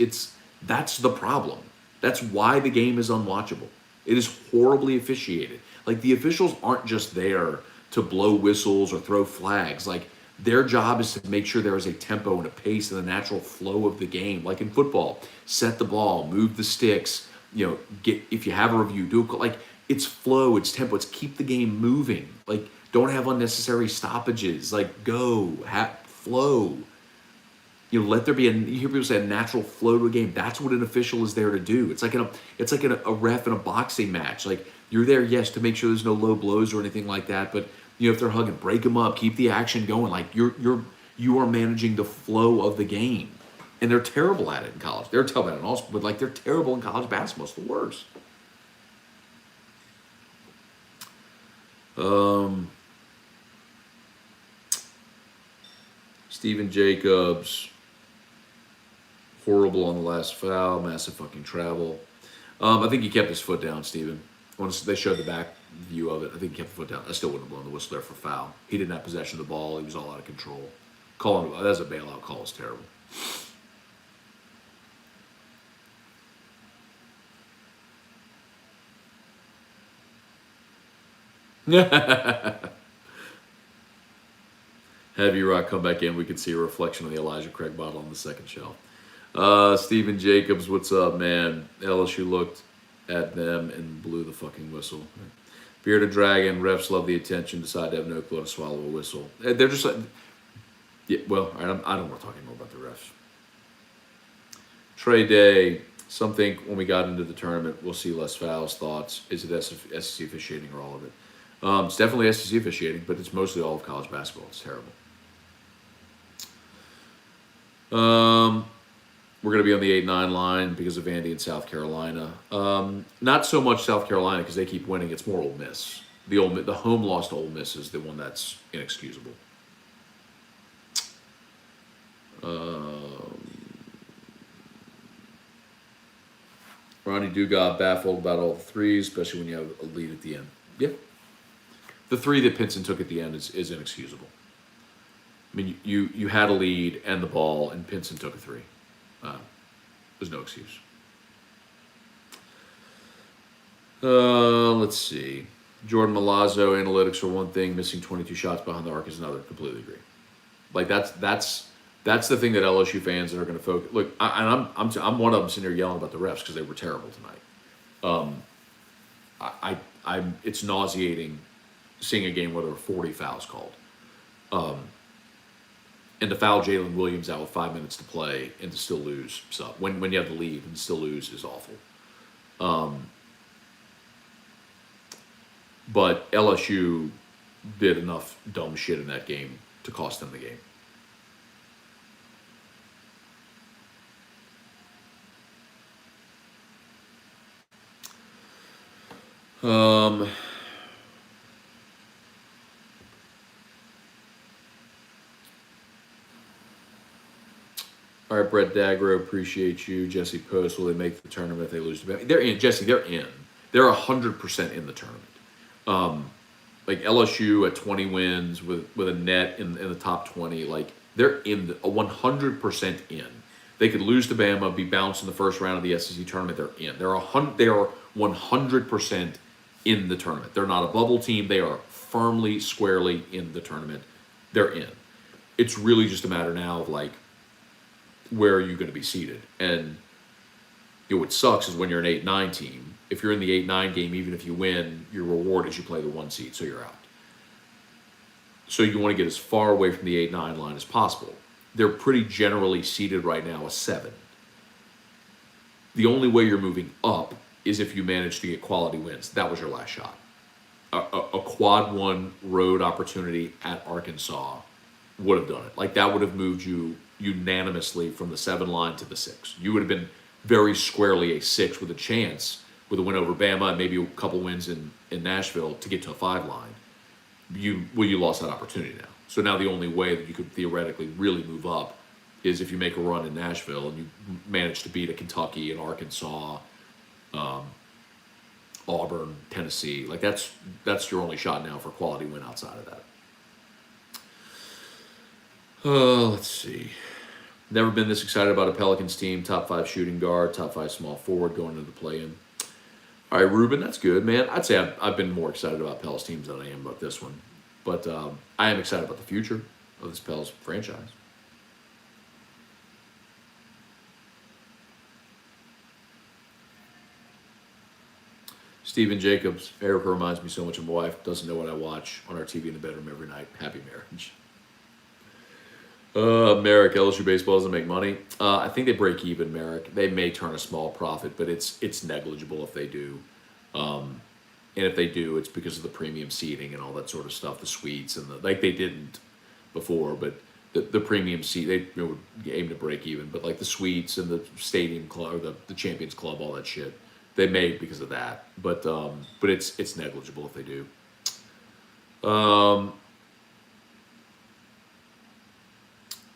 That's the problem. That's why the game is unwatchable. It is horribly officiated. Like, the officials aren't just there to blow whistles or throw flags. Like, their job is to make sure there is a tempo and a pace and a natural flow of the game. Like in football, set the ball, move the sticks, if you have a review, do it. Like, it's flow, it's tempo, it's keep the game moving. Like, don't have unnecessary stoppages. Like, go, flow. Let there be you hear people say a natural flow to a game. That's what an official is there to do. It's like a ref in a boxing match. Like, you're there, yes, to make sure there's no low blows or anything like that. But if they're hugging, break them up, keep the action going. Like, you are managing the flow of the game, and they're terrible at it in college. They're terrible at it also, but they're terrible in college basketball. It's the worst. Steven Jacobs, horrible on the last foul, massive fucking travel. I think he kept his foot down, Steven. Once they showed the back view of it, I think he kept the foot down. I still wouldn't have blown the whistle there for foul. He didn't have possession of the ball. He was all out of control. That's a bailout call. It's terrible. Heavy Rock come back in. We could see a reflection of the Elijah Craig bottle on the second shelf. Steven Jacobs, what's up, man? LSU looked at them and blew the fucking whistle. Bearded Dragon, refs love the attention, decide to have no clue how to swallow a whistle. They're just like, yeah, well, I don't want to talk anymore about the refs. Trey Day, some think when we got into the tournament, we'll see less fouls. Thoughts? Is it SEC officiating or all of it? It's definitely SEC officiating, but it's mostly all of college basketball. It's terrible. We're going to be on the 8-9 line because of Vandy and South Carolina. Not so much South Carolina because they keep winning. It's more Ole Miss. The home loss to Ole Miss is the one that's inexcusable. Ronnie Dugas baffled about all the threes, especially when you have a lead at the end. Yeah. The three that Pinson took at the end is inexcusable. I mean, you had a lead and the ball, and Pinson took a three. There's no excuse. Let's see. Jordan Malazzo, analytics are one thing. Missing 22 shots behind the arc is another. Completely agree. Like, that's the thing that LSU fans are going to focus. Look, I'm one of them sitting here yelling about the refs because they were terrible tonight. It's nauseating seeing a game where there were 40 fouls called. And to foul Jalen Williams out with 5 minutes to play and to still lose, so when you have the lead and still lose is awful. But LSU did enough dumb shit in that game to cost them the game. All right, Brett Dagro, appreciate you. Jesse Post, will they make the tournament if they lose to Bama? They're in, Jesse, they're in. They're 100% in the tournament. Like LSU at 20 wins with a net in the top 20, like They're in the 100% in. They could lose to Bama, be bounced in the first round of the SEC tournament. They're in. They are 100% in the tournament. They're not a bubble team. They are firmly, squarely in the tournament. They're in. It's really just a matter now of like, where are you going to be seated? And what sucks is when you're an 8-9 team, if you're in the 8-9 game, even if you win, your reward is you play the 1 seed, so you're out. So you want to get as far away from the 8-9 line as possible. They're pretty generally seated right now a 7. The only way you're moving up is if you manage to get quality wins. That was your last shot. A quad 1 road opportunity at Arkansas would have done it. Like, that would have moved you unanimously from the 7 line to the 6. You would have been very squarely a 6 with a chance, with a win over Bama and maybe a couple wins in Nashville to get to a 5 line. You lost that opportunity now. So now the only way that you could theoretically really move up is if you make a run in Nashville and you manage to beat a Kentucky and Arkansas, Auburn, Tennessee. Like, that's your only shot now for quality win outside of that. Let's see. Never been this excited about a Pelicans team. Top 5 shooting guard, top 5 small forward going into the play-in. All right, Ruben, that's good, man. I'd say I've been more excited about Pels teams than I am about this one. But I am excited about the future of this Pels franchise. Stephen Jacobs, Erica reminds me so much of my wife. Doesn't know what I watch on our TV in the bedroom every night. Happy marriage. Merrick, LSU baseball doesn't make money. I think they break even, Merrick. They may turn a small profit, but it's negligible if they do. And if they do, it's because of the premium seating and all that sort of stuff, the suites and like they didn't before, but the premium seat, they would aim to break even, but like the suites and the stadium club, or the Champions Club, all that shit, they made because of that. But it's negligible if they do.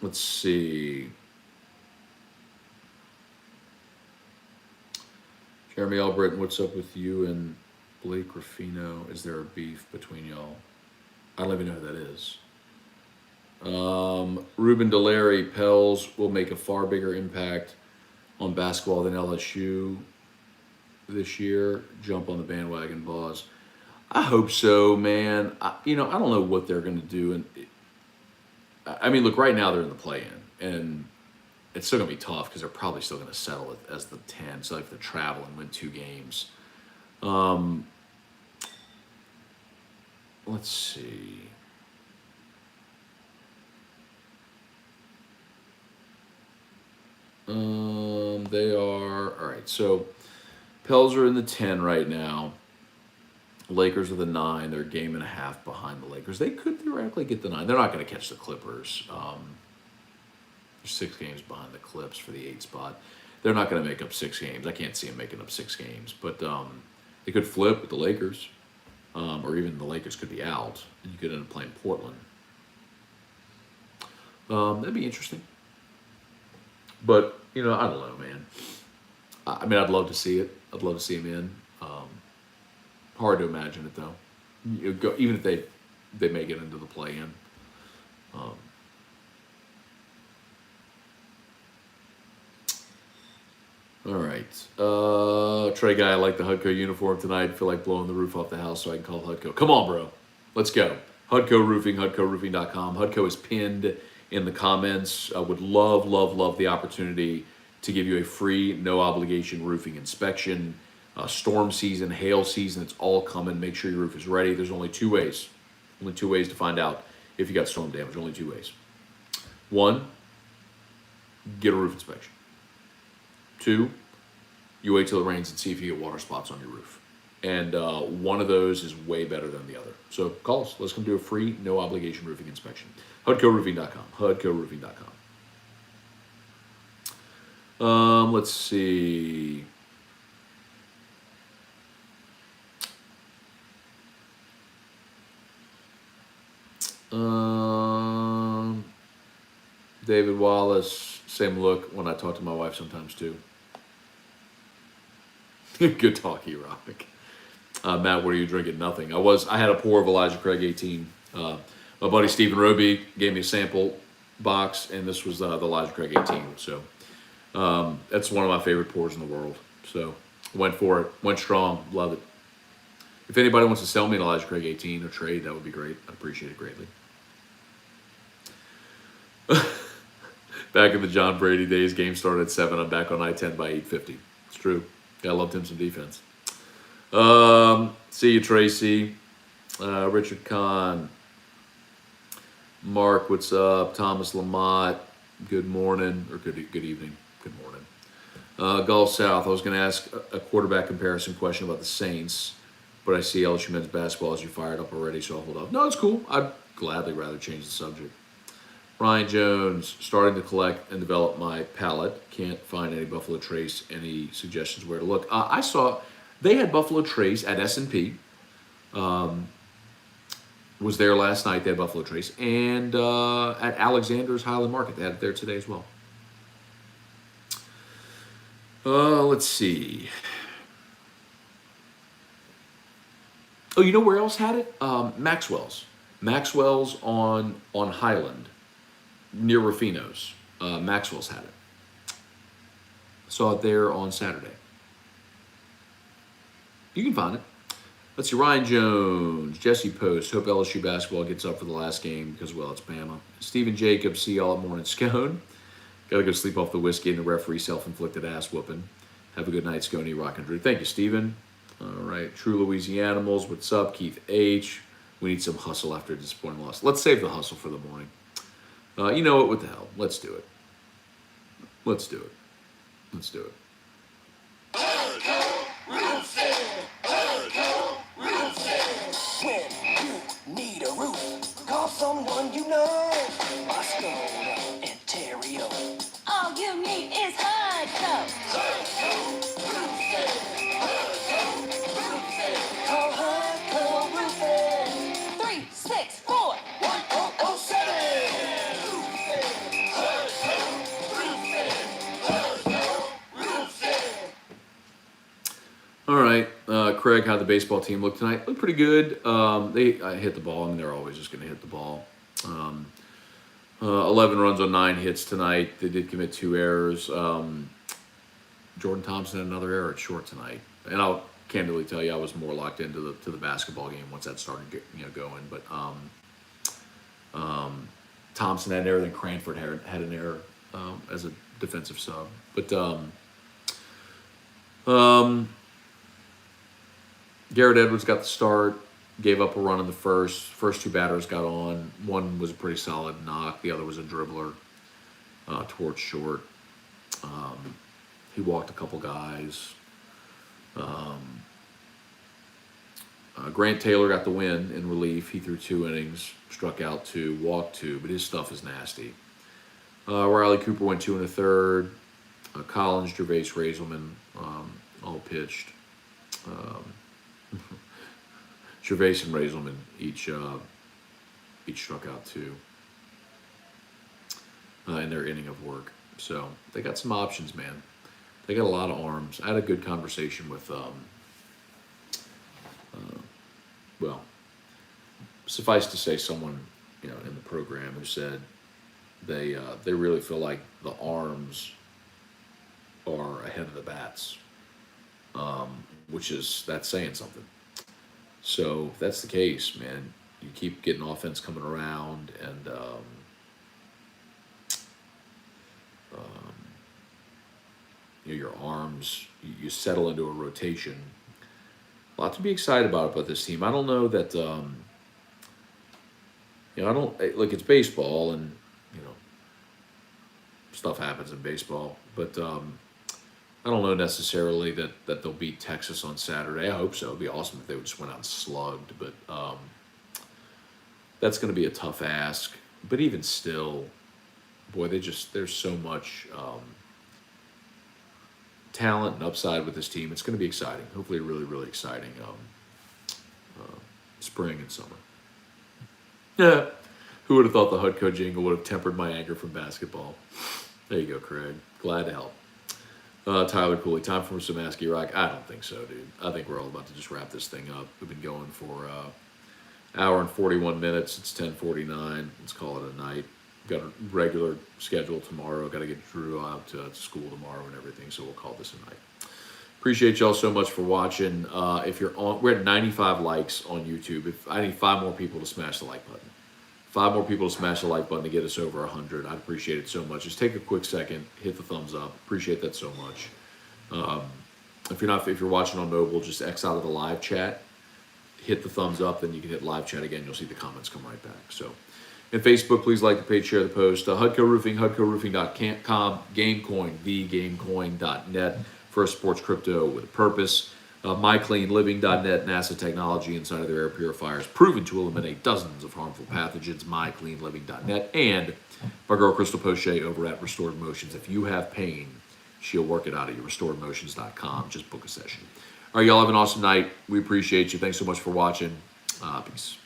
Let's see. Jeremy Albritton, what's up with you and Blake Ruffino? Is there a beef between y'all? I don't even know who that is. Ruben Delary, Pels will make a far bigger impact on basketball than LSU this year. Jump on the bandwagon, boss. I hope so, man. I don't know what they're going to do. And I mean, look, right now they're in the play-in, and it's still going to be tough because they're probably still going to settle it as the 10. So if they travel and win 2 games. Let's see. They are, all right, so Pels are in the 10 right now. Lakers are the 9. They're a game and a half behind the Lakers. They could theoretically get the 9. They're not going to catch the Clippers. They're 6 games behind the Clips for the 8 spot. They're not going to make up 6 games. I can't see them making up 6 games. But they could flip with the Lakers. Or even the Lakers could be out. And you could end up playing Portland. That'd be interesting. But, I don't know, man. I mean, I'd love to see it. I'd love to see them in. Hard to imagine it, though. Even if they may get into the play-in. All right. Trey Guy, I like the Hudco uniform tonight. Feel like blowing the roof off the house so I can call Hudco. Come on, bro. Let's go. Hudco Roofing, HudcoRoofing.com. Hudco is pinned in the comments. I would love the opportunity to give you a free, no-obligation roofing inspection. Storm season, hail season, it's all coming. Make sure your roof is ready. There's only 2 ways. Only 2 ways to find out if you got storm damage. Only 2 ways. 1, get a roof inspection. 2, you wait till it rains and see if you get water spots on your roof. And one of those is way better than the other. So call us. Let's come do a free, no-obligation roofing inspection. HudcoRoofing.com. HudcoRoofing.com. Let's see. David Wallace, same look when I talk to my wife sometimes too. Good talk, E-Rock. Matt, what are you drinking? Nothing. I had a pour of Elijah Craig 18. My buddy Stephen Roby gave me a sample box, and this was the Elijah Craig 18. So that's one of my favorite pours in the world. So went for it, went strong, love it. If anybody wants to sell me an Elijah Craig 18 or trade, that would be great. I'd appreciate it greatly. Back in the John Brady days, game started at 7. I'm back on I-10 by 8:50. It's true. I loved him some defense. See you, Tracy. Richard Kahn. Mark, what's up? Thomas Lamott, good morning, or good evening. Good morning. Gulf South, I was going to ask a quarterback comparison question about the Saints, but I see LSU men's basketball has you fired up already, so I'll hold off. No, it's cool. I'd gladly rather change the subject. Ryan Jones, starting to collect and develop my palette. Can't find any Buffalo Trace. Any suggestions where to look? I saw they had Buffalo Trace at S&P. Was there last night. They had Buffalo Trace. And at Alexander's Highland Market. They had it there today as well. Let's see. Oh, you know where else had it? Maxwell's. Maxwell's on Highland, near Rufino's. Maxwell's had it. Saw it there on Saturday. You can find it. Let's see, Ryan Jones, Jesse Post, hope LSU basketball gets up for the last game because, well, it's Bama. Stephen Jacobs, see y'all at morning Scone. Got to go sleep off the whiskey and the referee self-inflicted ass whooping. Have a good night, Scone, Rock and Drew. Thank you, Stephen. All right, True Louisianimals, what's up? Keith H. We need some hustle after a disappointing loss. Let's save the hustle for the morning. You know what the hell? Let's do it. Let's do it. Let's do it. When you need a roof, call someone you know. Scone and Terrio. All you need is hardcore. Call Hardcore Roofing. 364. 1007. All right, Craig, how'd the baseball team look tonight? Looked pretty good. I hit the ball. I mean, they're always just going to hit the ball. 11 runs on 9 hits tonight. They did commit 2 errors. Jordan Thompson had another error at short tonight. And I'll candidly tell you, I was more locked into the basketball game once that started going. But Thompson had an error, then Cranford had an error as a defensive sub. But Garrett Edwards got the start, gave up a run in the first. First 2 batters got on. One was a pretty solid knock. The other was a dribbler towards short. He walked a couple guys. Grant Taylor got the win in relief. He threw 2 innings, struck out 2, walked 2, but his stuff is nasty. Riley Cooper went 2 1/3. Collins, Gervais, Razelman all pitched. Gervais and Razelman each struck out 2 in their inning of work. So they got some options, man. They got a lot of arms. I had a good conversation with, well, suffice to say, someone in the program who said they really feel like the arms are ahead of the bats, that's saying something. So if that's the case, man, you keep getting offense coming around, and your arms, you settle into a rotation. A lot to be excited about this team. I don't know that, I don't, like, it's baseball, and, stuff happens in baseball, but I don't know necessarily that they'll beat Texas on Saturday. I hope so. It'd be awesome if they just went out and slugged, but that's going to be a tough ask. But even still, boy, there's so much talent and upside with this team. It's going to be exciting. Hopefully, really, really exciting spring and summer. Yeah. Who would have thought the Hudco jingle would have tempered my anger from basketball? There you go, Craig. Glad to help. Tyler Cooley, time for some Asky Rock? I don't think so, dude. I think we're all about to just wrap this thing up. We've been going for hour and 41 minutes. It's 10:49. Let's call it a night. got a regular schedule tomorrow. Got to get Drew out to school tomorrow and everything, so we'll call this a night. Appreciate y'all so much for watching. If you're on, we're at 95 likes on YouTube. If I need 5 more people to smash the like button. 5 more people to smash the like button to get us over 100. I'd appreciate it so much. Just take a quick second, hit the thumbs up. Appreciate that so much. If you're watching on mobile, just X out of the live chat, hit the thumbs up, then you can hit live chat again. You'll see the comments come right back. So, and Facebook, please like the page, share the post. HUDCO Roofing, HUDCOroofing.com, GameCoin, thegamecoin.net for sports crypto with a purpose. MyCleanLiving.net, NASA technology inside of their air purifiers, proven to eliminate dozens of harmful pathogens. MyCleanLiving.net, and my girl Crystal Poche over at Restored Motions. If you have pain, she'll work it out of you. RestoredMotions.com. Just book a session. All right, y'all have an awesome night. We appreciate you. Thanks so much for watching. Peace.